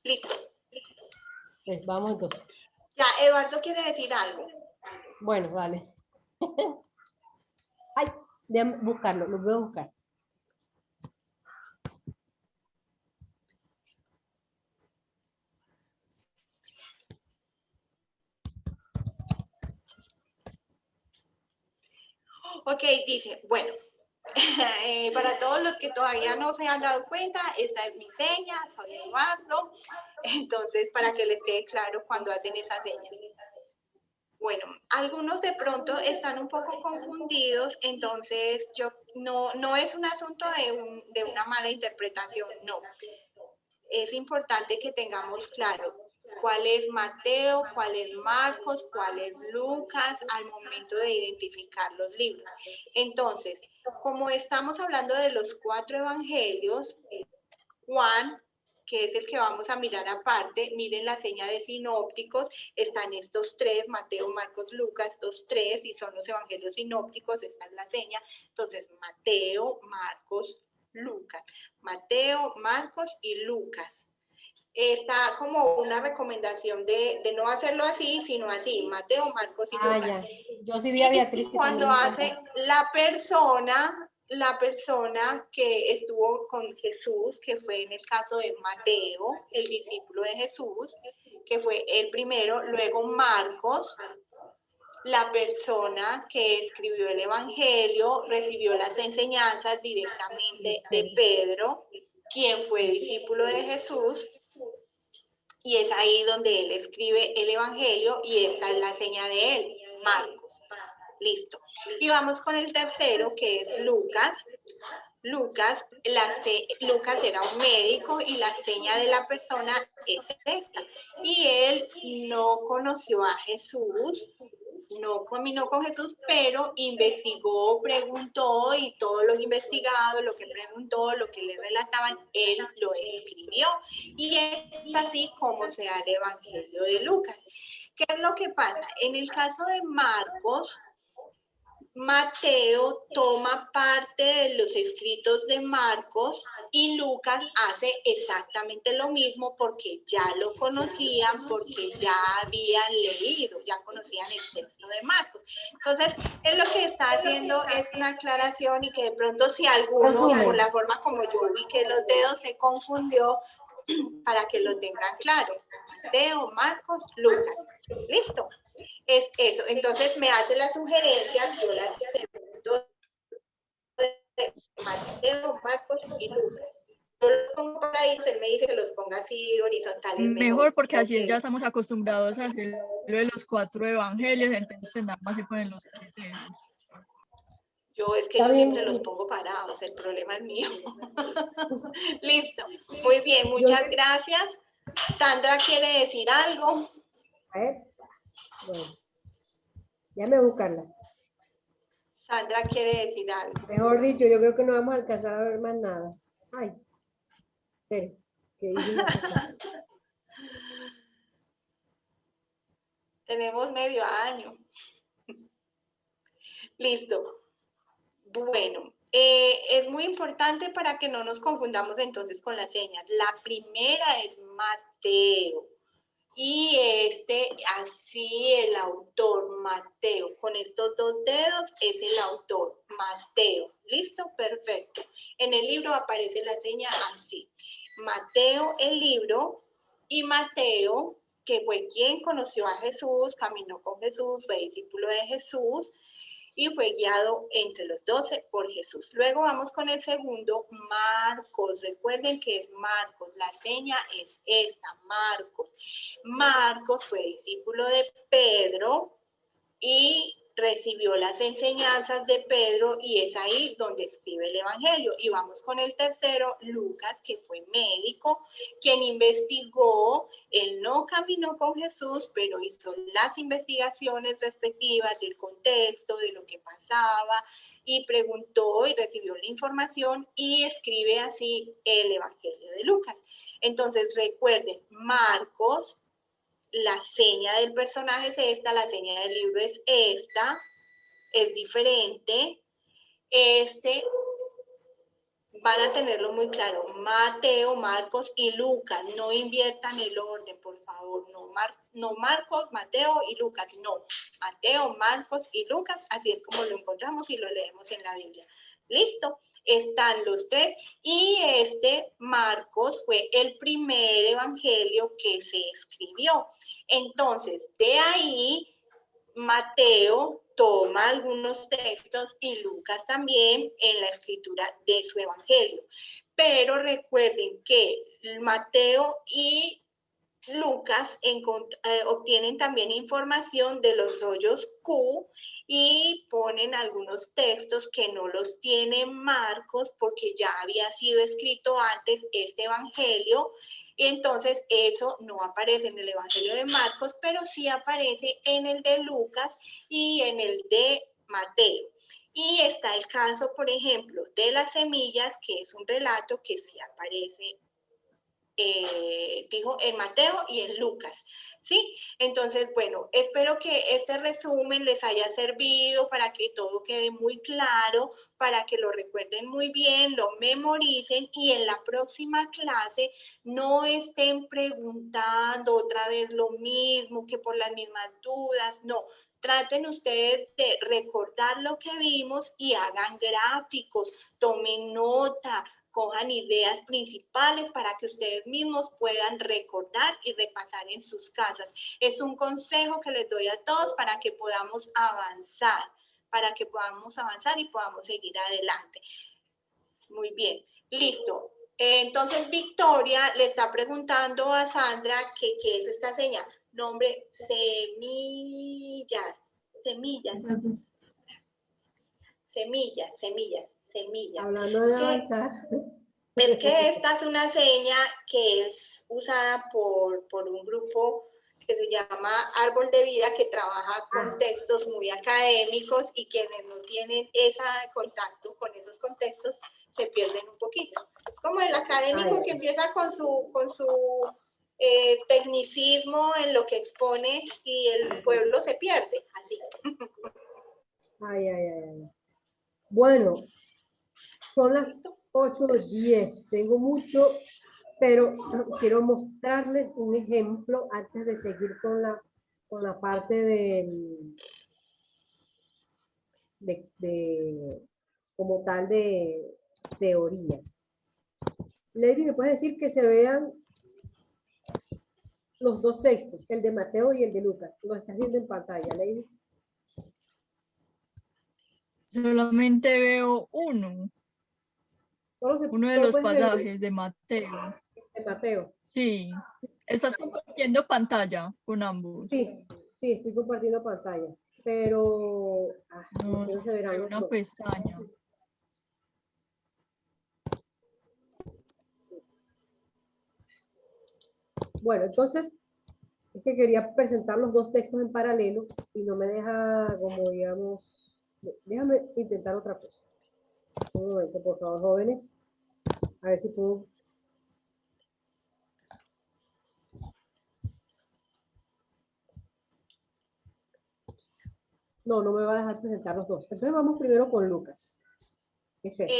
Listo. Pues vamos entonces. Ya, Eduardo quiere decir algo. Bueno, dale. Ay, déjame buscarlo, lo voy a buscar. Ok, dice, bueno, para todos los que todavía no se han dado cuenta, esta es mi seña, soy Eduardo. Entonces, para que les quede claro cuando hacen esa seña. Bueno, algunos de pronto están un poco confundidos, entonces no es un asunto de una mala interpretación, no. Es importante que tengamos claro cuál es Mateo, cuál es Marcos, cuál es Lucas al momento de identificar los libros. Entonces, como estamos hablando de los 4 evangelios, Juan, que es el que vamos a mirar aparte, miren la seña de sinópticos, están estos 3, Mateo, Marcos, Lucas, estos 3, y son los evangelios sinópticos, esta es la seña. Entonces, Mateo, Marcos, Lucas. Mateo, Marcos y Lucas. Está como una recomendación de no hacerlo así, sino así, Mateo, Marcos y Lucas. Ya. Yo sí vi a Beatriz. Y cuando hace la persona que estuvo con Jesús, que fue en el caso de Mateo, el discípulo de Jesús, que fue el primero, luego Marcos, la persona que escribió el Evangelio, recibió las enseñanzas directamente de Pedro, quien fue discípulo de Jesús, y es ahí donde él escribe el Evangelio y esta es la seña de él, Marcos. Listo. Y vamos con el tercero, que es Lucas. Lucas era un médico y la seña de la persona es esta. Y él no conoció a Jesús, no caminó con Jesús, pero investigó, preguntó y todo lo investigado, lo que preguntó, lo que le relataban, él lo escribió. Y es así como se da el Evangelio de Lucas. ¿Qué es lo que pasa? En el caso de Marcos, Mateo toma parte de los escritos de Marcos y Lucas hace exactamente lo mismo porque ya lo conocían, porque ya habían leído, ya conocían el texto de Marcos. Entonces, él lo que está haciendo es una aclaración y que de pronto si alguno, por la forma como yo vi que los dedos se confundió, para que lo tengan claro. Mateo, Marcos, Lucas. ¿Listo? Es eso. Entonces me hace la sugerencia, yo la acepto de Mateo, Marcos y Lucas. Yo los pongo por ahí, usted me dice que los ponga así horizontales. Mejor porque así Okay. ya estamos acostumbrados a hacer lo de los 4 evangelios, entonces pues nada más se ponen los 3 dedos. Yo es que yo siempre los pongo parados, el problema es mío. Listo, muy bien, muchas gracias. Sandra quiere decir algo. A ver, bueno, déjame buscarla. Sandra quiere decir algo. Mejor dicho, yo creo que no vamos a alcanzar a ver más nada. Ay, espera, que hice una cosa. Tenemos medio año. Listo. Bueno, es muy importante para que no nos confundamos entonces con las señas. La primera es Mateo. Y así el autor, Mateo. Con estos dos dedos es el autor, Mateo. ¿Listo? Perfecto. En el libro aparece la seña así. Mateo, el libro, y Mateo, que fue quien conoció a Jesús, caminó con Jesús, fue discípulo de Jesús, y fue guiado entre los 12 por Jesús. Luego vamos con el segundo, Marcos. Recuerden que es Marcos, la seña es esta, Marcos. Marcos fue discípulo de Pedro y recibió las enseñanzas de Pedro y es ahí donde escribe el Evangelio. Y vamos con el tercero, Lucas, que fue médico, quien investigó, él no caminó con Jesús, pero hizo las investigaciones respectivas del contexto, de lo que pasaba, y preguntó y recibió la información y escribe así el Evangelio de Lucas. Entonces recuerden, Marcos, la seña del personaje es esta, la seña del libro es esta, es diferente. Van a tenerlo muy claro, Mateo, Marcos y Lucas, no inviertan el orden, por favor, no Marcos, Mateo y Lucas, no, Mateo, Marcos y Lucas, así es como lo encontramos y lo leemos en la Biblia. ¿Listo? Están los tres y Marcos fue el primer evangelio que se escribió. Entonces, de ahí, Mateo toma algunos textos y Lucas también en la escritura de su evangelio. Pero recuerden que Mateo y Lucas obtienen también información de los rollos Q y ponen algunos textos que no los tiene Marcos porque ya había sido escrito antes este evangelio. Y entonces eso no aparece en el Evangelio de Marcos, pero sí aparece en el de Lucas y en el de Mateo. Y está el caso, por ejemplo, de las semillas, que es un relato que sí aparece, dijo en Mateo y en Lucas. ¿Sí? Entonces, bueno, espero que este resumen les haya servido para que todo quede muy claro, para que lo recuerden muy bien, lo memoricen y en la próxima clase no estén preguntando otra vez lo mismo, que por las mismas dudas, no. Traten ustedes de recordar lo que vimos y hagan gráficos, tomen nota, cojan ideas principales para que ustedes mismos puedan recordar y repasar en sus casas. Es un consejo que les doy a todos para que podamos avanzar, y podamos seguir adelante. Muy bien, listo. Entonces, Victoria le está preguntando a Sandra qué es esta señal. Nombre, semillas. semillas, semillas, semillas. Hablando de avanzar. Es que esta es una seña que es usada por un grupo que se llama Árbol de Vida, que trabaja con textos muy académicos, y quienes no tienen ese contacto con esos contextos se pierden un poquito. Es como el académico que empieza con su tecnicismo en lo que expone y el pueblo se pierde, así. Bueno, son las 8:10. Tengo mucho, pero quiero mostrarles un ejemplo antes de seguir con la parte como tal de teoría. Lady, ¿me puedes decir que se vean los dos textos, el de Mateo y el de Lucas? Lo estás viendo en pantalla, Lady. Solamente veo uno de los pasajes de Mateo. De Mateo. Sí. ¿Estás compartiendo pantalla con ambos? Sí, estoy compartiendo pantalla, pero No, se verán los una dos. pestaña. Bueno, entonces, es que quería presentar los dos textos en paralelo y no me deja, como digamos, déjame intentar otra cosa. Un momento, por favor, jóvenes. A ver si puedo. No, no me va a dejar presentar los dos. Entonces vamos primero con Lucas. ¿Qué es esto?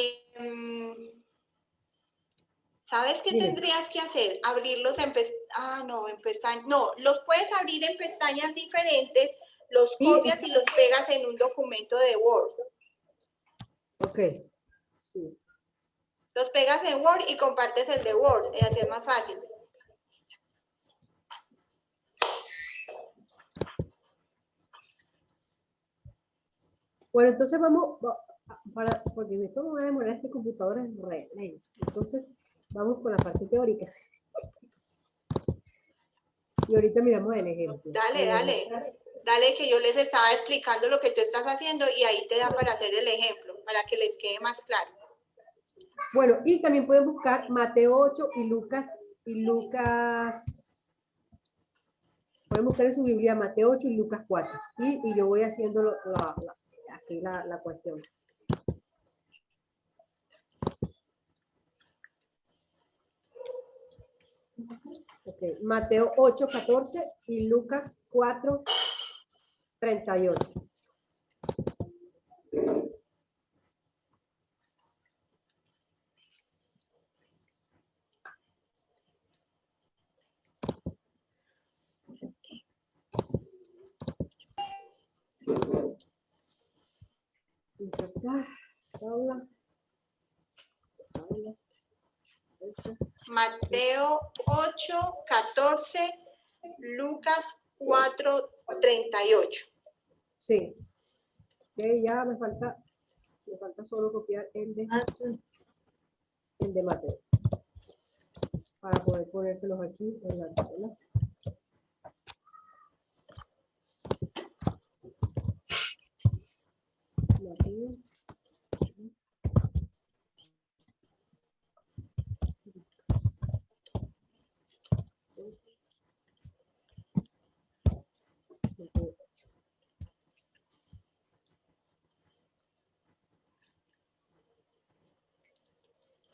¿Sabes qué tendrías que hacer? Abrirlos en pestañas. No, los puedes abrir en pestañas diferentes, los copias y los pegas en un documento de Word. Ok. Sí. Los pegas en Word y compartes el de Word, así es más fácil. Bueno, entonces vamos, porque esto me va a demorar, este computador es re lento. Entonces, vamos con la parte teórica. Y ahorita miramos el ejemplo. Dale, que yo les estaba explicando lo que tú estás haciendo y ahí te da para hacer el ejemplo, para que les quede más claro. Bueno, y también pueden buscar Mateo 8 y Lucas, pueden buscar en su Biblia Mateo 8 y Lucas 4. Y yo voy haciendo aquí la cuestión. Okay. Mateo 8, 14 y Lucas 4, 38. Mateo 8, 14, Lucas 4, 38. Sí. Okay, ya me falta solo copiar el de Mateo. Para poder ponérselos aquí en la tabla. Mateo.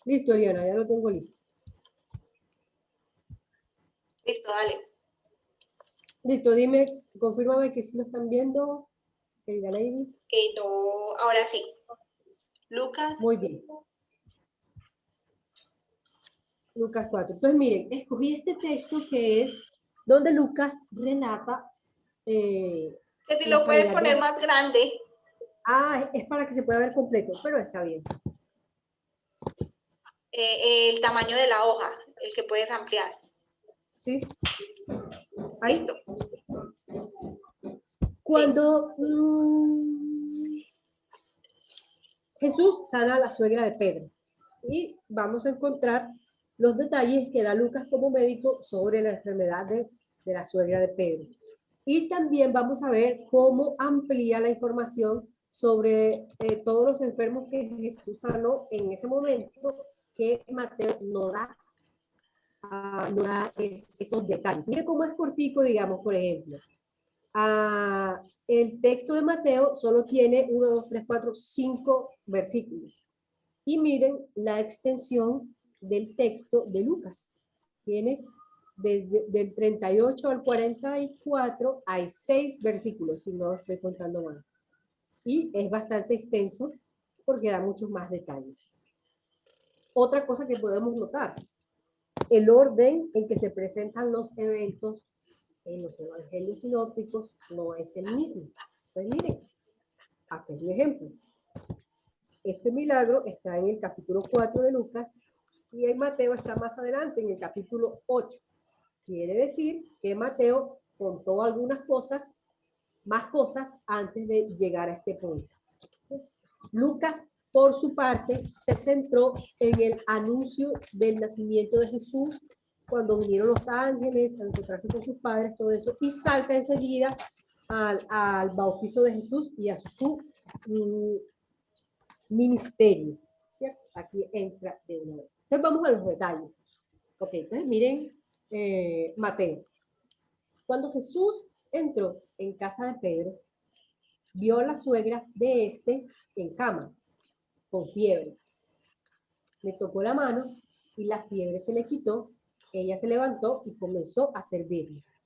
Listo, Diana, ya lo tengo listo. Listo, dale. Listo, dime, confírmame que sí lo están viendo, querida Lady. No, ahora sí. Lucas. Muy bien. Lucas 4. Entonces, miren, escogí este texto que es donde Lucas relata... que si lo puedes poner más grande. Es para que se pueda ver completo, pero está bien. El tamaño de la hoja, el que puedes ampliar. Sí. Ahí. Listo. Cuando Jesús sana a la suegra de Pedro. Y vamos a encontrar los detalles que da Lucas como médico sobre la enfermedad de la suegra de Pedro. Y también vamos a ver cómo amplía la información sobre todos los enfermos que Jesús sanó en ese momento, que Mateo no da, esos detalles. Mire cómo es cortico, digamos, por ejemplo. El texto de Mateo solo tiene 1, 2, 3, 4, 5 versículos. Y miren la extensión del texto de Lucas. Tiene desde del 38 al 44, hay 6 versículos, si no estoy contando mal. Y es bastante extenso porque da muchos más detalles. Otra cosa que podemos notar, el orden en que se presentan los eventos en los evangelios sinópticos no es el mismo. Pues miren, aquí hay un ejemplo. Este milagro está en el capítulo 4 de Lucas y en Mateo está más adelante, en el capítulo 8. Quiere decir que Mateo contó algunas cosas, más cosas, antes de llegar a este punto. Lucas, por su parte, se centró en el anuncio del nacimiento de Jesús, cuando vinieron los ángeles a encontrarse con sus padres, todo eso, y salta enseguida al bautizo de Jesús y a su ministerio, ¿cierto? Aquí entra de una vez. Entonces vamos a los detalles. Ok, entonces miren Mateo. Cuando Jesús entró en casa de Pedro, vio a la suegra de este en cama, con fiebre. Le tocó la mano y la fiebre se le quitó. Ella se levantó y comenzó a servirles.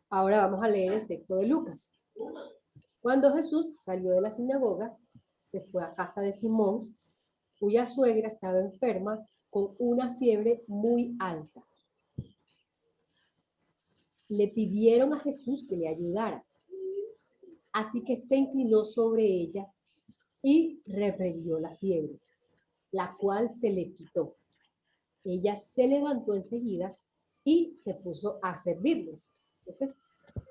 Ahora vamos a leer el texto de Lucas. Cuando Jesús salió de la sinagoga, se fue a casa de Simón, cuya suegra estaba enferma con una fiebre muy alta. Le pidieron a Jesús que le ayudara. Así que se inclinó sobre ella y reprendió la fiebre, la cual se le quitó. Ella se levantó enseguida y se puso a servirles. Entonces,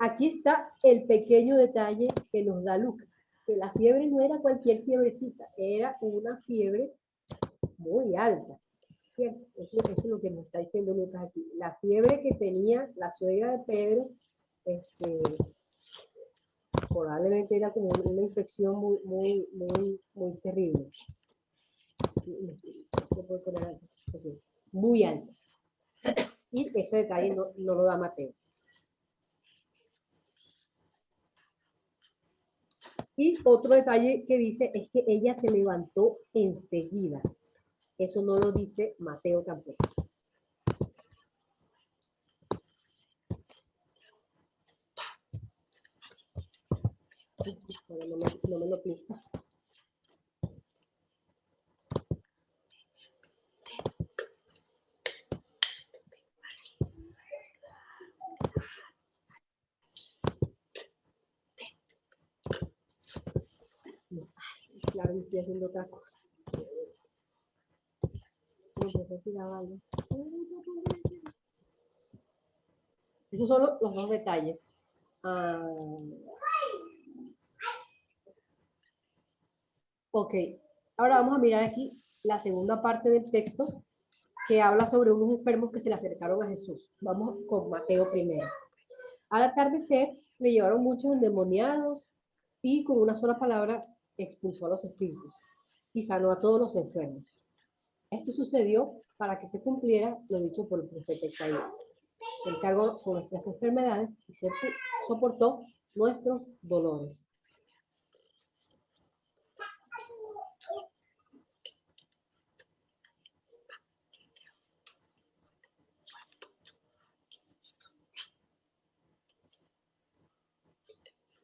aquí está el pequeño detalle que nos da Lucas, que la fiebre no era cualquier fiebrecita, era una fiebre muy alta. ¿Cierto? Eso es lo que nos está diciendo Lucas aquí. La fiebre que tenía la suegra de Pedro, probablemente era como una infección muy terrible. Muy alta. Y ese detalle no lo da Mateo. Y otro detalle que dice es que ella se levantó enseguida. Eso no lo dice Mateo tampoco. No me lo pinta. Claro, me estoy haciendo otra cosa. Esos son los dos detalles. Ok, ahora vamos a mirar aquí la segunda parte del texto que habla sobre unos enfermos que se le acercaron a Jesús. Vamos con Mateo primero. Al atardecer le llevaron muchos endemoniados y con una sola palabra expulsó a los espíritus y sanó a todos los enfermos. Esto sucedió para que se cumpliera lo dicho por el profeta Isaías. Él cargó con nuestras enfermedades y se soportó nuestros dolores.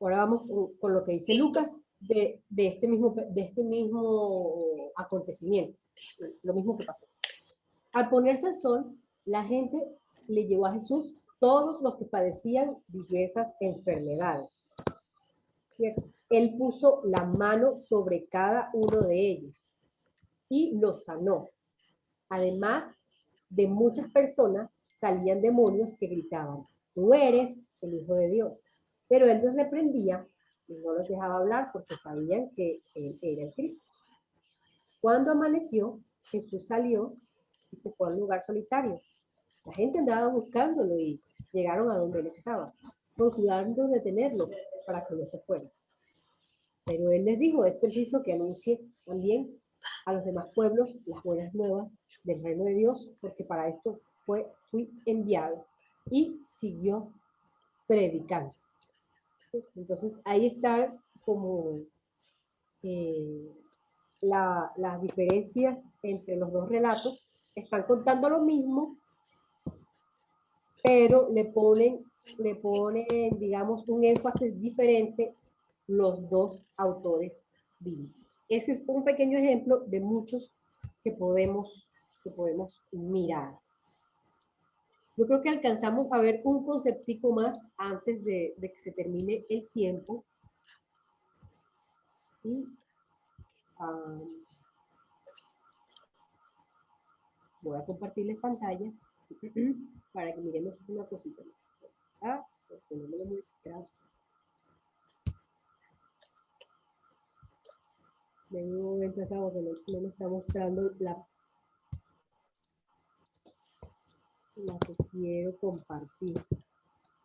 Ahora vamos con lo que dice Lucas de este mismo acontecimiento, lo mismo que pasó. Al ponerse el sol, la gente le llevó a Jesús todos los que padecían diversas enfermedades. ¿Cierto? Él puso la mano sobre cada uno de ellos y los sanó. Además, de muchas personas salían demonios que gritaban: tú eres el Hijo de Dios. Pero él los reprendía y no los dejaba hablar porque sabían que él era el Cristo. Cuando amaneció, Jesús salió y se fue a un lugar solitario. La gente andaba buscándolo y llegaron a donde él estaba. cuidando de tenerlo para que no se fuera. Pero él les dijo, es preciso que anuncie también a los demás pueblos las buenas nuevas del reino de Dios, porque para esto fui enviado. Y siguió predicando. ¿Sí? Entonces ahí está como las diferencias entre los dos relatos. Están contando lo mismo, pero le ponen, digamos, un énfasis diferente los dos autores bíblicos. Ese es un pequeño ejemplo de muchos que podemos mirar. Yo creo que alcanzamos a ver un conceptico más antes de que se termine el tiempo. Y voy a compartirles pantalla para que miremos una cosita más. Porque no me lo muestra. De un momento acá porque no me está mostrando la que quiero compartir.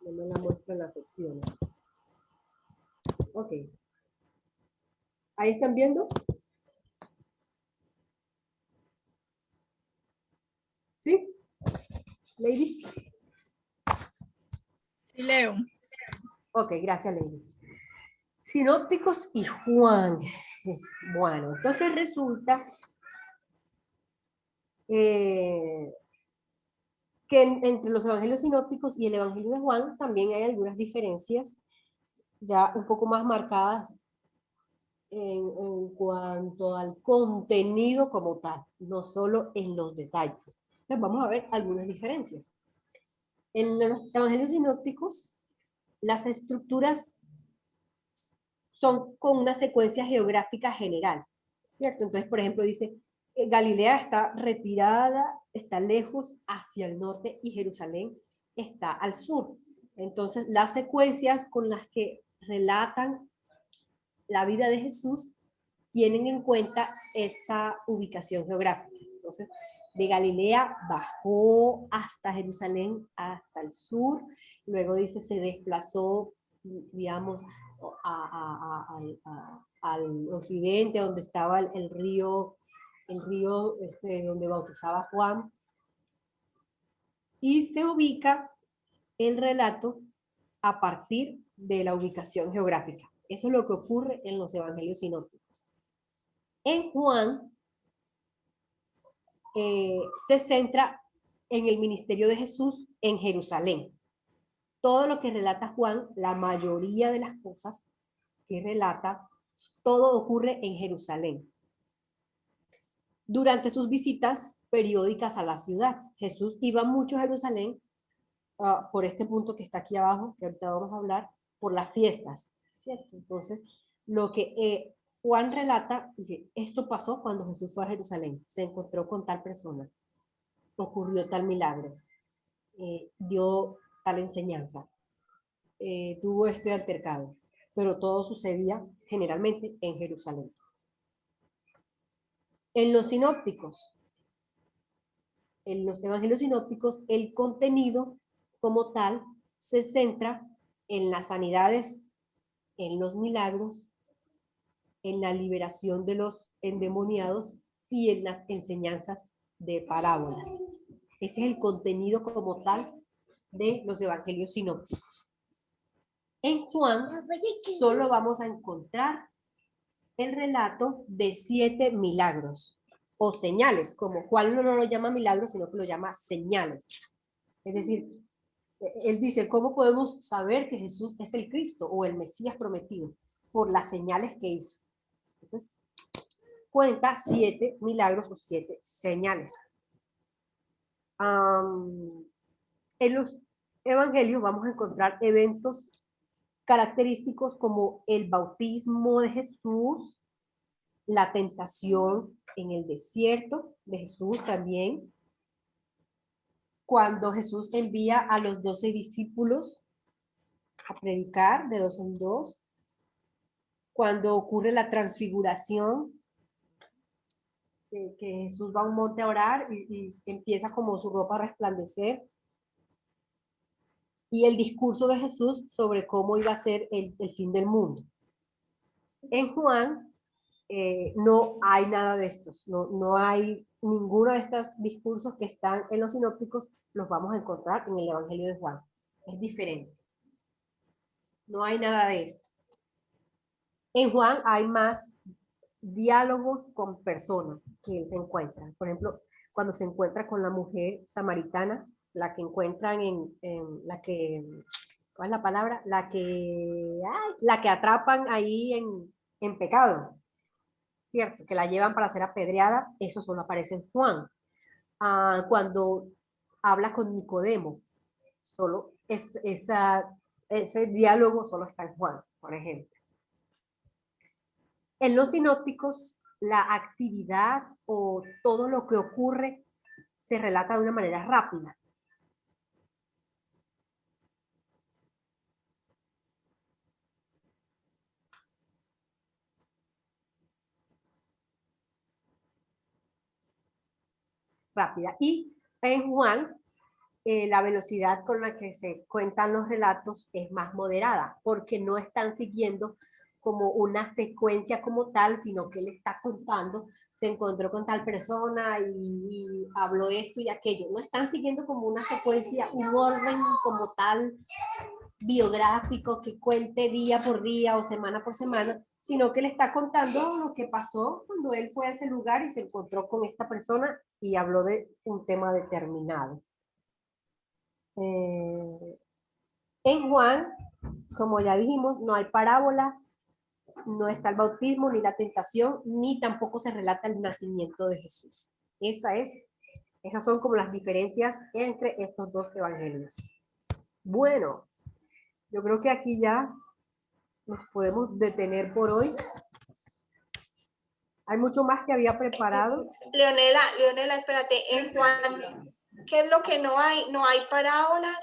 No me la muestran las opciones. Ok. ¿Ahí están viendo? ¿Sí? Lady. Sí, leo. Ok, gracias, Lady. Sinópticos y Juan. Bueno, entonces resulta que entre los evangelios sinópticos y el evangelio de Juan también hay algunas diferencias ya un poco más marcadas en cuanto al contenido como tal, no solo en los detalles. Entonces vamos a ver algunas diferencias. En los evangelios sinópticos, las estructuras son con una secuencia geográfica general, ¿cierto? Entonces, por ejemplo, dice, Galilea está retirada, está lejos hacia el norte y Jerusalén está al sur. Entonces, las secuencias con las que relatan la vida de Jesús tienen en cuenta esa ubicación geográfica. Entonces, de Galilea bajó hasta Jerusalén, hasta el sur, luego dice se desplazó, digamos, al occidente, donde estaba el río donde bautizaba Juan, y se ubica el relato a partir de la ubicación geográfica. Eso es lo que ocurre en los evangelios sinópticos. En Juan se centra en el ministerio de Jesús en Jerusalén. Todo lo que relata Juan, la mayoría de las cosas que relata, todo ocurre en Jerusalén. Durante sus visitas periódicas a la ciudad, Jesús iba mucho a Jerusalén por este punto que está aquí abajo, que ahorita vamos a hablar, por las fiestas, ¿cierto? Entonces, lo que Juan relata, dice, esto pasó cuando Jesús fue a Jerusalén, se encontró con tal persona, ocurrió tal milagro, dio tal enseñanza, tuvo este altercado, pero todo sucedía generalmente en Jerusalén. En los sinópticos, en los evangelios sinópticos, el contenido como tal se centra en las sanidades, en los milagros, en la liberación de los endemoniados y en las enseñanzas de parábolas. Ese es el contenido como tal de los evangelios sinópticos. En Juan solo vamos a encontrar el relato de 7 milagros o señales, como Juan no lo llama milagros, sino que lo llama señales. Es decir, él dice, ¿cómo podemos saber que Jesús es el Cristo o el Mesías prometido? Por las señales que hizo. Entonces, cuenta 7 milagros o 7 señales. En los evangelios vamos a encontrar eventos característicos como el bautismo de Jesús, la tentación en el desierto de Jesús también, cuando Jesús envía a los 12 discípulos a predicar de 2 en 2, cuando ocurre la transfiguración, que Jesús va a un monte a orar y empieza como su ropa a resplandecer. y el discurso de Jesús sobre cómo iba a ser el fin del mundo. En Juan no hay nada de estos, no hay ninguno de estos discursos que están en los sinópticos, los vamos a encontrar en el Evangelio de Juan. Es diferente. No hay nada de esto. En Juan hay más diálogos con personas que él se encuentra. Por ejemplo, cuando se encuentra con la mujer samaritana, la que encuentran en la que, ¿cuál es la palabra? La que atrapan ahí en pecado, ¿cierto? Que la llevan para ser apedreada, eso solo aparece en Juan. Cuando habla con Nicodemo, solo ese diálogo solo está en Juan, por ejemplo. En los sinópticos, la actividad o todo lo que ocurre se relata de una manera rápida. Y en Juan, la velocidad con la que se cuentan los relatos es más moderada, porque no están siguiendo como una secuencia como tal, sino que él está contando, se encontró con tal persona y habló esto y aquello. No están siguiendo como una secuencia, un orden como tal biográfico que cuente día por día o semana por semana, sino que le está contando lo que pasó cuando él fue a ese lugar y se encontró con esta persona y habló de un tema determinado. En Juan, como ya dijimos, no hay parábolas, no está el bautismo, ni la tentación, ni tampoco se relata el nacimiento de Jesús. Esas son como las diferencias entre estos dos evangelios. Bueno, yo creo que aquí ya nos podemos detener por hoy. Hay mucho más que había preparado. Leonela, espérate, en Juan, ¿qué es lo que no hay? ¿No hay parábolas?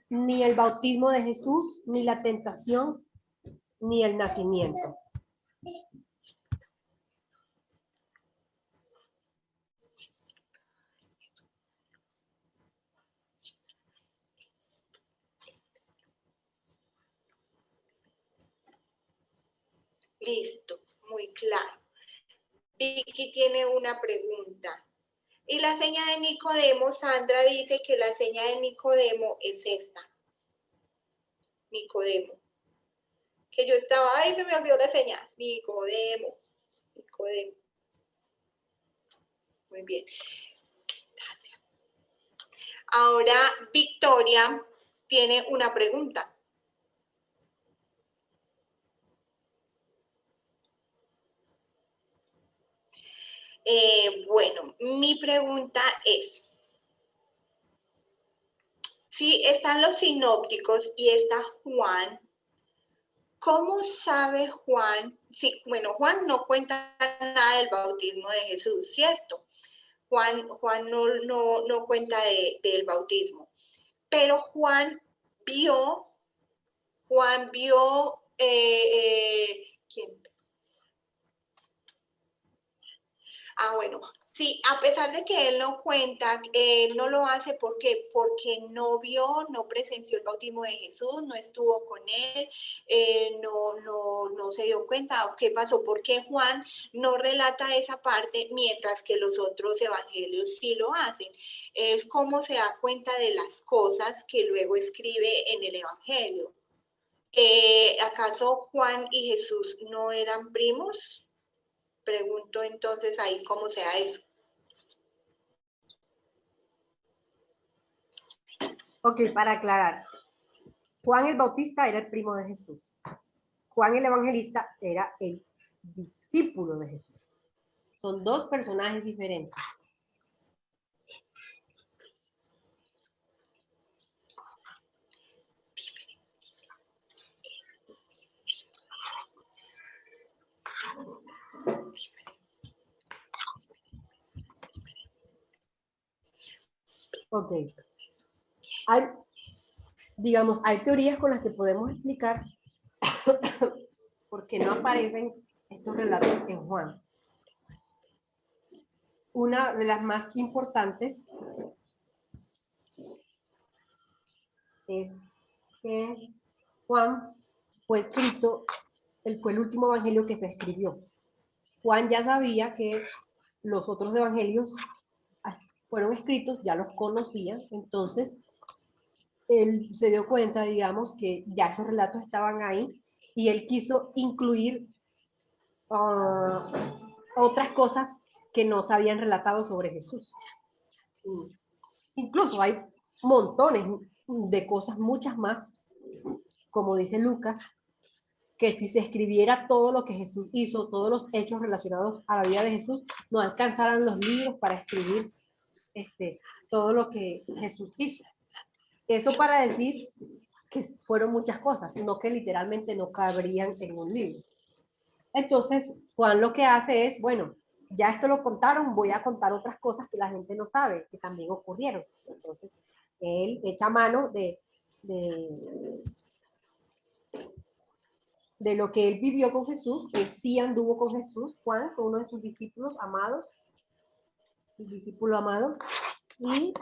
Ni el bautismo de Jesús, ni la tentación, ni el nacimiento. Listo, muy claro. Vicky tiene una pregunta. Y la seña de Nicodemo, Sandra dice que la seña de Nicodemo es esta. Nicodemo. Que yo estaba, ay, se me olvidó la seña. Nicodemo. Muy bien. Gracias. Ahora Victoria tiene una pregunta. Bueno, mi pregunta es, si están los sinópticos y está Juan, ¿cómo sabe Juan? Sí, bueno, Juan no cuenta nada del bautismo de Jesús, ¿cierto? Juan no cuenta del bautismo, pero Juan vio, ¿quién? Bueno, sí, a pesar de que él no cuenta, él no lo hace porque no vio, no presenció el bautismo de Jesús, no estuvo con él, no se dio cuenta qué pasó, porque Juan no relata esa parte mientras que los otros evangelios sí lo hacen. Él cómo se da cuenta de las cosas que luego escribe en el evangelio. ¿Acaso Juan y Jesús no eran primos? Pregunto entonces ahí cómo sea eso. Ok, para aclarar. Juan el Bautista era el primo de Jesús. Juan el Evangelista era el discípulo de Jesús. Son dos personajes diferentes. Ok. Hay teorías con las que podemos explicar por qué no aparecen estos relatos en Juan. Una de las más importantes es que Juan fue escrito, él fue el último evangelio que se escribió. Juan ya sabía que los otros evangelios fueron escritos, ya los conocía, entonces él se dio cuenta, digamos, que ya esos relatos estaban ahí y él quiso incluir otras cosas que no se habían relatado sobre Jesús. Incluso hay montones de cosas, muchas más, como dice Lucas, que si se escribiera todo lo que Jesús hizo, todos los hechos relacionados a la vida de Jesús, no alcanzaran los libros para escribir todo lo que Jesús hizo. Eso para decir que fueron muchas cosas, no que literalmente no cabrían en un libro. Entonces, Juan lo que hace es, bueno, ya esto lo contaron, voy a contar otras cosas que la gente no sabe, que también ocurrieron. Entonces, él echa mano de lo que él vivió con Jesús. Él sí anduvo con Jesús, Juan, con uno de sus discípulos amados, un discípulo amado, y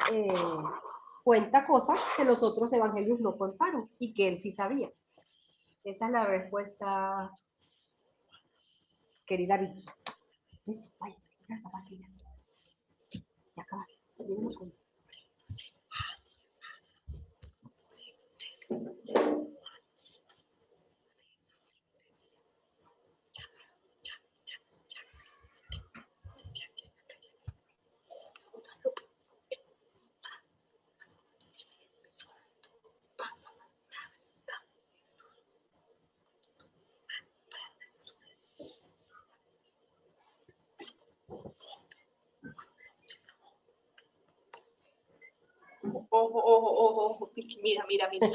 cuenta cosas que los otros evangelios no contaron y que él sí sabía. Esa es la respuesta, querida Vicky. Ay, ya acabaste. Ojo, ojo, ojo, ojo. Mira, mira, mira.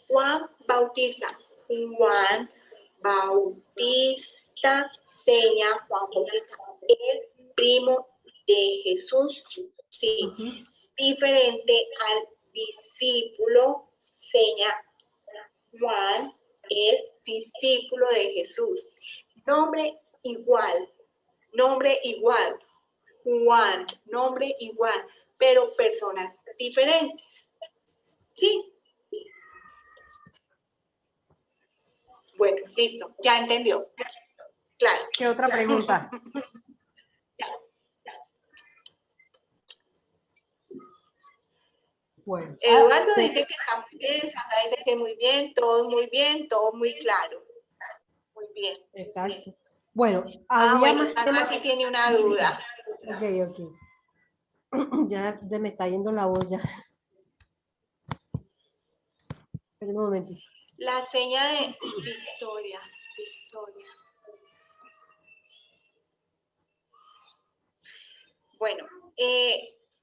Juan Bautista. Juan Bautista, seña Juan Bautista, el primo de Jesús, sí, diferente al discípulo, seña Juan, el discípulo de Jesús. Nombre igual, Juan, nombre igual, pero personas diferentes. ¿Sí? Bueno, listo, ya entendió. Claro. ¿Qué otra pregunta? Bueno, Eduardo dice que está muy bien, Sandra dice que muy bien, todo muy claro. Muy bien. Exacto. Bueno, bueno, más Sandra temas. sí tiene una duda. Ok. Ya se me está yendo la voz ya. Espera un momentito. La seña de Victoria. Bueno,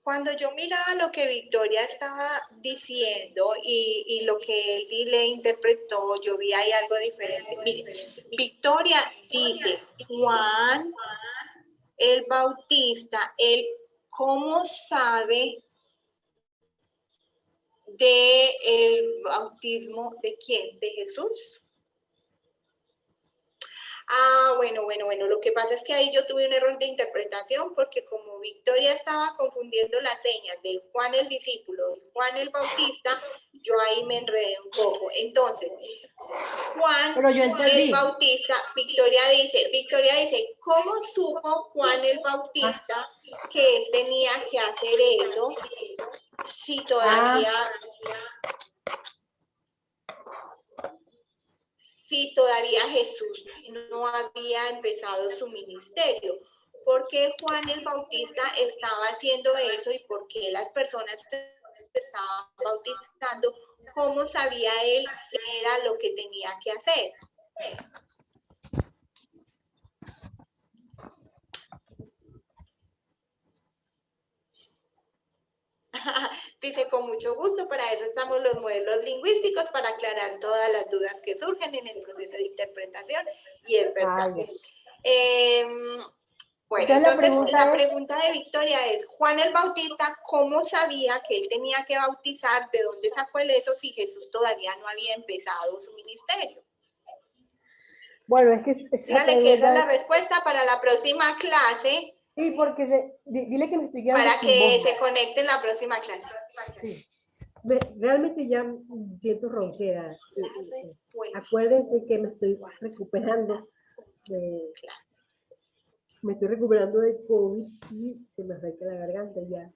cuando yo miraba lo que Victoria estaba diciendo y lo que él le interpretó, yo vi ahí algo diferente. Mire, Victoria dice, Juan el Bautista, él, ¿cómo sabe del bautismo de quién? ¿De Jesús? Bueno, lo que pasa es que ahí yo tuve un error de interpretación porque como Victoria estaba confundiendo las señas de Juan el discípulo y Juan el Bautista, yo ahí me enredé un poco. Entonces, Juan el Bautista, Victoria dice, ¿cómo supo Juan el Bautista que él tenía que hacer eso si todavía Jesús no había empezado su ministerio? ¿Por qué Juan el Bautista estaba haciendo eso y por qué las personas se estaban bautizando? ¿Cómo sabía él qué era lo que tenía que hacer? Dice, con mucho gusto, para eso estamos los modelos lingüísticos, para aclarar todas las dudas que surgen en el proceso de interpretación, y es verdad. Bueno, entonces la pregunta de Victoria es, Juan el Bautista, ¿cómo sabía que él tenía que bautizar? ¿De dónde sacó el eso si Jesús todavía no había empezado su ministerio? Bueno, es que dígale que esa es la respuesta para la próxima clase. Sí, porque dile que me explique algo para que se conecte en la próxima clase. Sí. Realmente ya siento ronquera. Acuérdense que me estoy recuperando de, me estoy recuperando de COVID y se me afecta la garganta ya.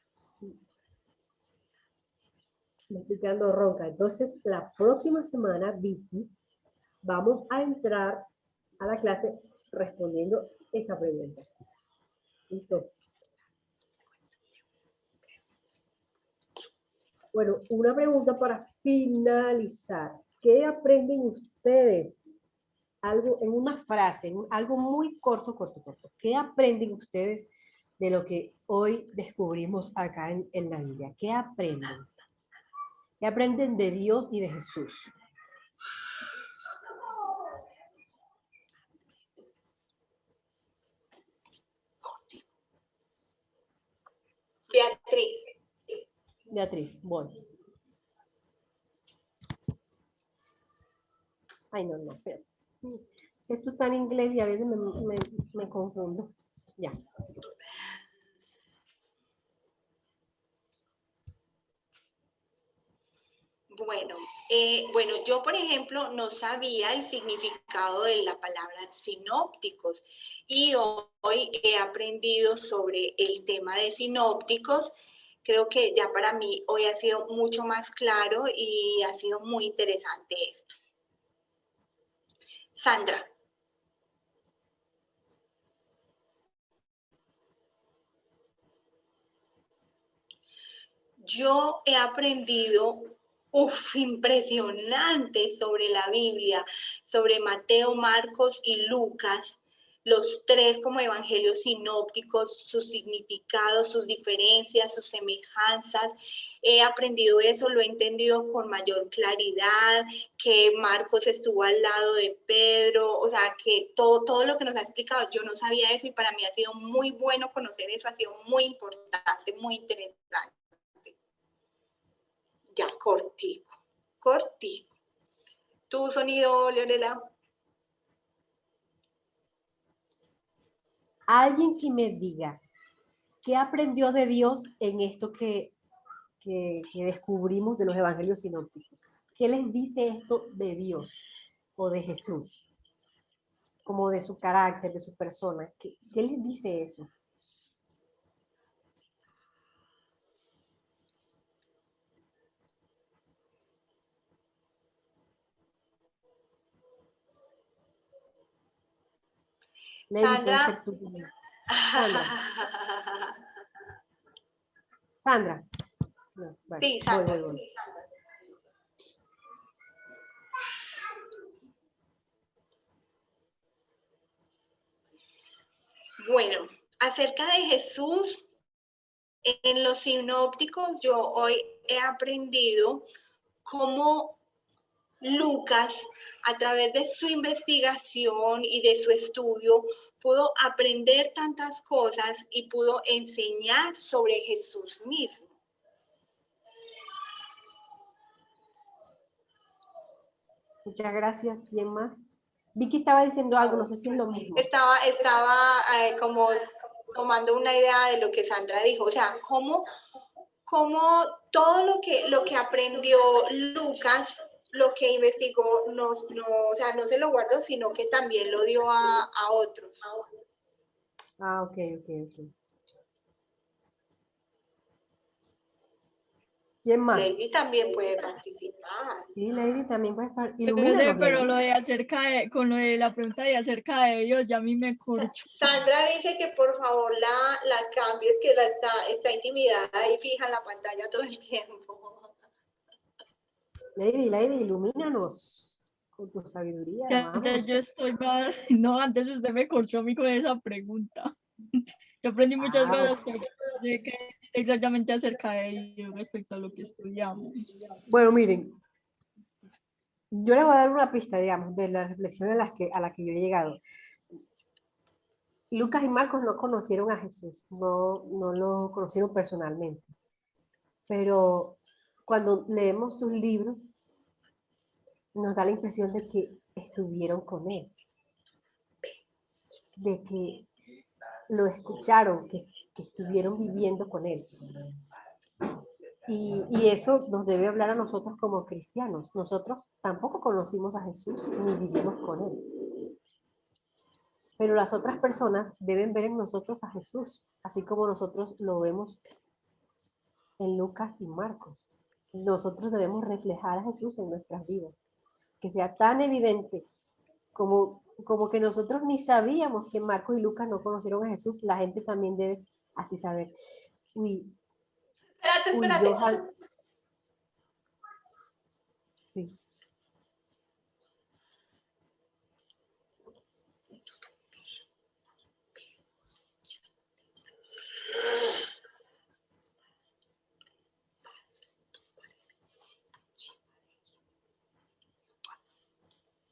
Me estoy quedando ronca. Entonces, la próxima semana, Vicky, vamos a entrar a la clase respondiendo esa pregunta. ¿Listo? Bueno, una pregunta para finalizar. ¿Qué aprenden ustedes? Algo en una frase, algo muy corto. ¿Qué aprenden ustedes de lo que hoy descubrimos acá en la Biblia? ¿Qué aprenden? ¿Qué aprenden de Dios y de Jesús? Beatriz, bueno. Ay, no, espérate. Esto está en inglés y a veces me confundo. Ya. Bueno, yo por ejemplo no sabía el significado de la palabra sinópticos y hoy he aprendido sobre el tema de sinópticos. Creo que ya para mí hoy ha sido mucho más claro y ha sido muy interesante esto. Sandra. Yo he aprendido, impresionante sobre la Biblia, sobre Mateo, Marcos y Lucas, los tres como evangelios sinópticos, sus significados, sus diferencias, sus semejanzas. He aprendido eso, lo he entendido con mayor claridad, que Marcos estuvo al lado de Pedro, o sea, que todo lo que nos ha explicado, yo no sabía eso y para mí ha sido muy bueno conocer eso, ha sido muy importante, muy interesante. Ya, cortico. ¿Tu sonido, Leonela? Alguien que me diga qué aprendió de Dios en esto que descubrimos de los evangelios sinópticos. ¿Qué les dice esto de Dios o de Jesús? Como de su carácter, de su persona. ¿Qué les dice eso? Lady, puede ser tú. Sandra. No, vale. Sí, Sandra. Voy. Bueno, acerca de Jesús, en los sinópticos yo hoy he aprendido cómo Lucas, a través de su investigación y de su estudio, pudo aprender tantas cosas y pudo enseñar sobre Jesús mismo. Muchas gracias. ¿Quién más? Vicky estaba diciendo algo, no sé si es lo mismo. Estaba como tomando una idea de lo que Sandra dijo, o sea, cómo todo lo que aprendió Lucas, lo que investigó, o sea, no se lo guardó, sino que también lo dio a otros. Ah, ok. ¿Quién más? Lady también puede participar. Sí, Lady también puede participar. Ilumínanos, pero lo de con lo de la pregunta de acerca de Dios, ya a mí me corcho. Sandra dice que por favor la cambies, que está intimidada y fija en la pantalla todo el tiempo. Lady, ilumínanos con tu sabiduría. Antes yo estoy más, no, antes usted me corchó a mí con esa pregunta. Yo aprendí muchas cosas, pero no sé qué exactamente acerca de Dios respecto a lo que estudiamos. Bueno, miren, yo les voy a dar una pista, digamos, de las reflexiones a las que yo he llegado. Lucas y Marcos no conocieron a Jesús, no lo conocieron personalmente. Pero cuando leemos sus libros, nos da la impresión de que estuvieron con él, de que lo escucharon, que estuvieron viviendo con él. Y eso nos debe hablar a nosotros como cristianos. Nosotros tampoco conocimos a Jesús ni vivimos con Él. Pero las otras personas deben ver en nosotros a Jesús, así como nosotros lo vemos en Lucas y Marcos. Nosotros debemos reflejar a Jesús en nuestras vidas, que sea tan evidente como que nosotros ni sabíamos que Marcos y Lucas no conocieron a Jesús. La gente también debe así saber. Uy, Espérate. yo, sí.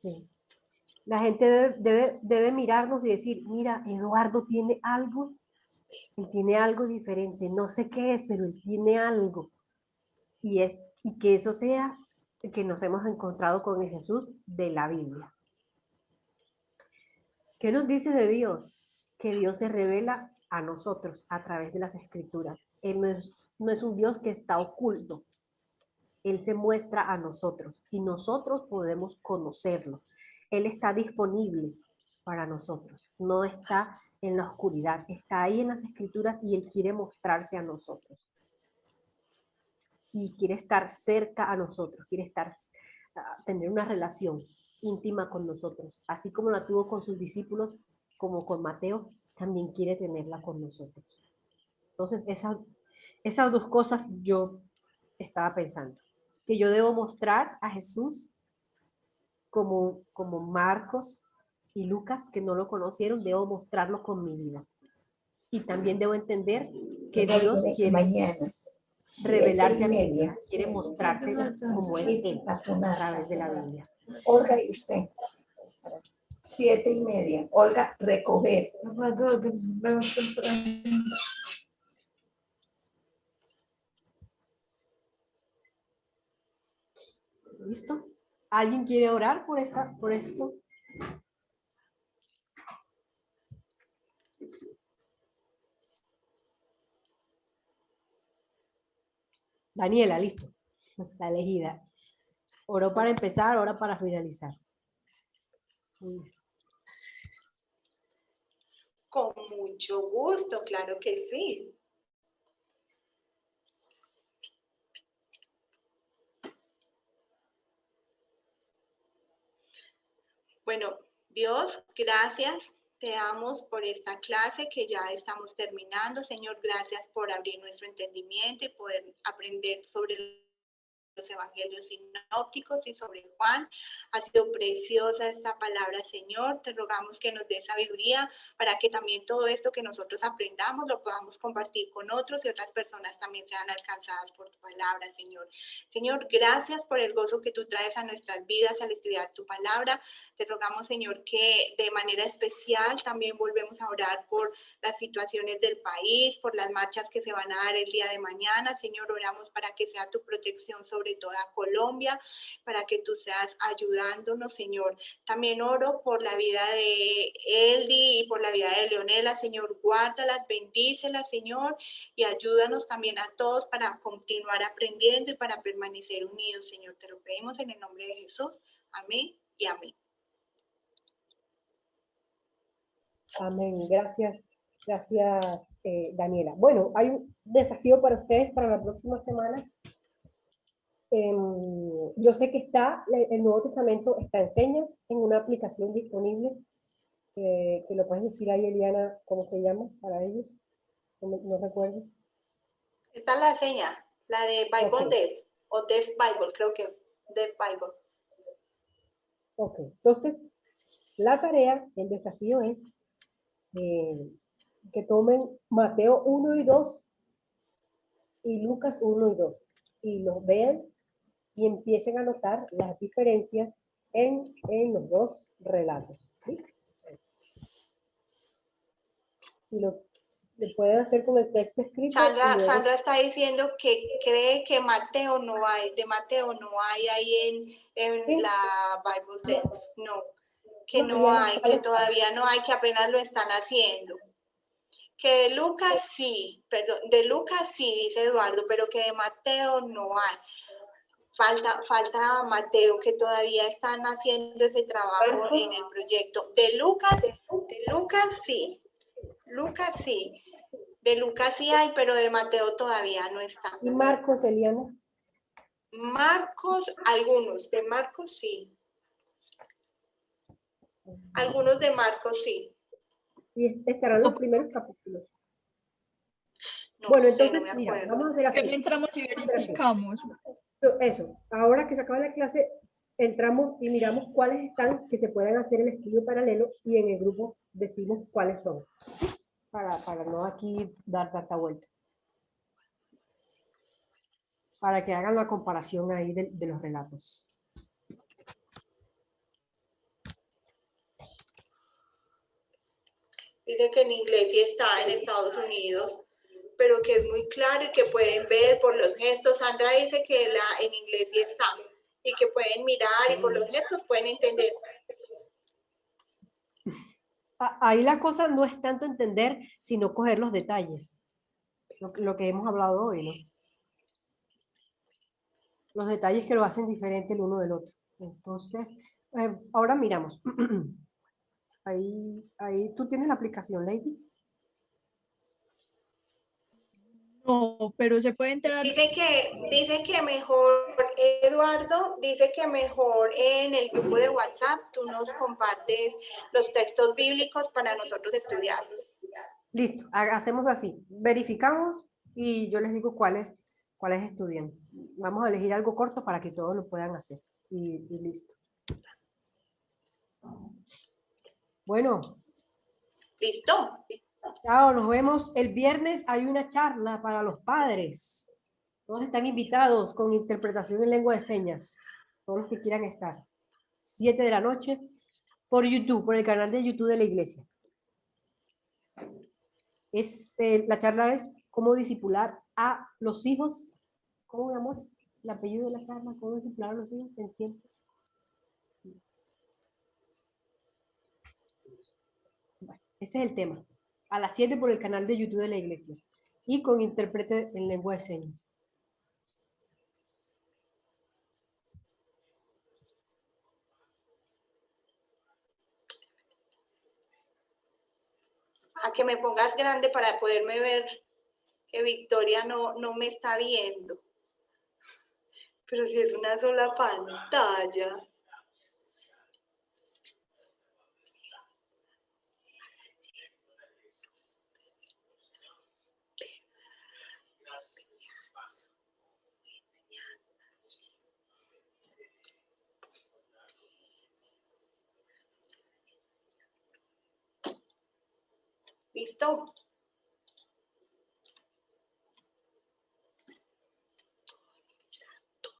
Sí. La gente debe mirarnos y decir, mira, Eduardo tiene algo, él tiene algo diferente, no sé qué es, pero él tiene algo. Y que eso sea que nos hemos encontrado con el Jesús de la Biblia. ¿Qué nos dice de Dios? Que Dios se revela a nosotros a través de las Escrituras. Él no es un Dios que está oculto. Él se muestra a nosotros y nosotros podemos conocerlo. Él está disponible para nosotros, no está en la oscuridad, está ahí en las Escrituras y Él quiere mostrarse a nosotros. Y quiere estar cerca a nosotros, quiere tener una relación íntima con nosotros, así como la tuvo con sus discípulos, como con Mateo, también quiere tenerla con nosotros. Entonces, esas dos cosas yo estaba pensando, que yo debo mostrar a Jesús como Marcos y Lucas, que no lo conocieron, debo mostrarlo con mi vida. Y también debo entender que Dios quiere revelarse a mi vida, quiere mostrarse como es Él a través de la Biblia. Olga, y usted. 7:30. Olga, recoger. ¿Listo? ¿Alguien quiere orar por esto? Daniela, listo. La elegida. Oró para empezar, ora para finalizar. Con mucho gusto, claro que sí. Bueno, Dios, gracias. Te damos por esta clase que ya estamos terminando. Señor, gracias por abrir nuestro entendimiento y poder aprender sobre los evangelios sinópticos y sobre Juan. Ha sido preciosa esta palabra, Señor. Te rogamos que nos dé sabiduría para que también todo esto que nosotros aprendamos lo podamos compartir con otros y otras personas también sean alcanzadas por tu palabra, Señor. Señor, gracias por el gozo que tú traes a nuestras vidas al estudiar tu palabra. Te rogamos, Señor, que de manera especial también volvemos a orar por las situaciones del país, por las marchas que se van a dar el día de mañana. Señor, oramos para que sea tu protección sobre toda Colombia, para que tú seas ayudándonos, Señor. También oro por la vida de Eldi y por la vida de Leonela. Señor, guárdalas, bendícelas, Señor, y ayúdanos también a todos para continuar aprendiendo y para permanecer unidos, Señor. Te lo pedimos en el nombre de Jesús. Amén y amén. Amén. Gracias, Daniela. Bueno, hay un desafío para ustedes para la próxima semana. Yo sé que el Nuevo Testamento está en señas, en una aplicación disponible, que lo puedes decir ahí, Eliana, ¿cómo se llama para ellos? No recuerdo. Esta es la seña, la de Bible Dev, o Dev Bible, creo que Dev Bible. Ok, entonces, la tarea, el desafío es que tomen Mateo 1 y 2 y Lucas 1 y 2 y los vean y empiecen a notar las diferencias en los dos relatos. ¿Sí? Si lo pueden hacer con el texto escrito. Sandra está diciendo que cree que Mateo no hay ahí en ¿Sí? la Bible, no, que no hay, que todavía no hay, que apenas lo están haciendo. Que de Lucas sí, perdón, de Lucas sí, dice Eduardo, pero que de Mateo no hay. Falta Mateo, que todavía están haciendo ese trabajo en el proyecto. De Lucas sí. Lucas sí. De Lucas sí hay, pero de Mateo todavía no está. ¿Y Marcos, Eliana? Marcos, algunos. De Marcos sí. Algunos de Marcos sí. Y estarán los primeros capítulos. No Bueno, sé, entonces, no me mira, acuerdo. vamos a hacer Que así. no entramos y verificamos. Eso, ahora que se acaba la clase, entramos y miramos cuáles están que se pueden hacer el estudio paralelo y en el grupo decimos cuáles son, para no aquí dar tanta vuelta. Para que hagan la comparación ahí de los relatos. Dice que en inglés sí está en Estados Unidos, pero que es muy claro y que pueden ver por los gestos. Sandra dice que en inglés sí está y que pueden mirar y por los gestos pueden entender. Ahí la cosa no es tanto entender, sino coger los detalles. Lo que hemos hablado hoy, ¿no? Los detalles que lo hacen diferente el uno del otro. Entonces, ahora miramos. Ahí tú tienes la aplicación, Lady. No, pero se puede enterar. Dice que mejor, Eduardo, dice que mejor en el grupo de WhatsApp tú nos compartes los textos bíblicos para nosotros estudiarlos. Listo, hacemos así. Verificamos y yo les digo cuáles estudian. Vamos a elegir algo corto para que todos lo puedan hacer. Y listo. Bueno. ¿Listo? Chao, nos vemos. El viernes hay una charla para los padres. Todos están invitados con interpretación en lengua de señas. Todos los que quieran estar. 7 de la noche por YouTube, por el canal de YouTube de la iglesia. La charla es cómo discipular a los hijos. ¿Cómo, mi amor? El apellido de la charla, cómo discipular a los hijos en tiempos. Bueno, ese es el tema. A las 7 por el canal de YouTube de la iglesia. Y con intérprete en lengua de señas. A que me pongas grande para poderme ver, que Victoria no me está viendo. Pero si es una sola pantalla. ¿Listo?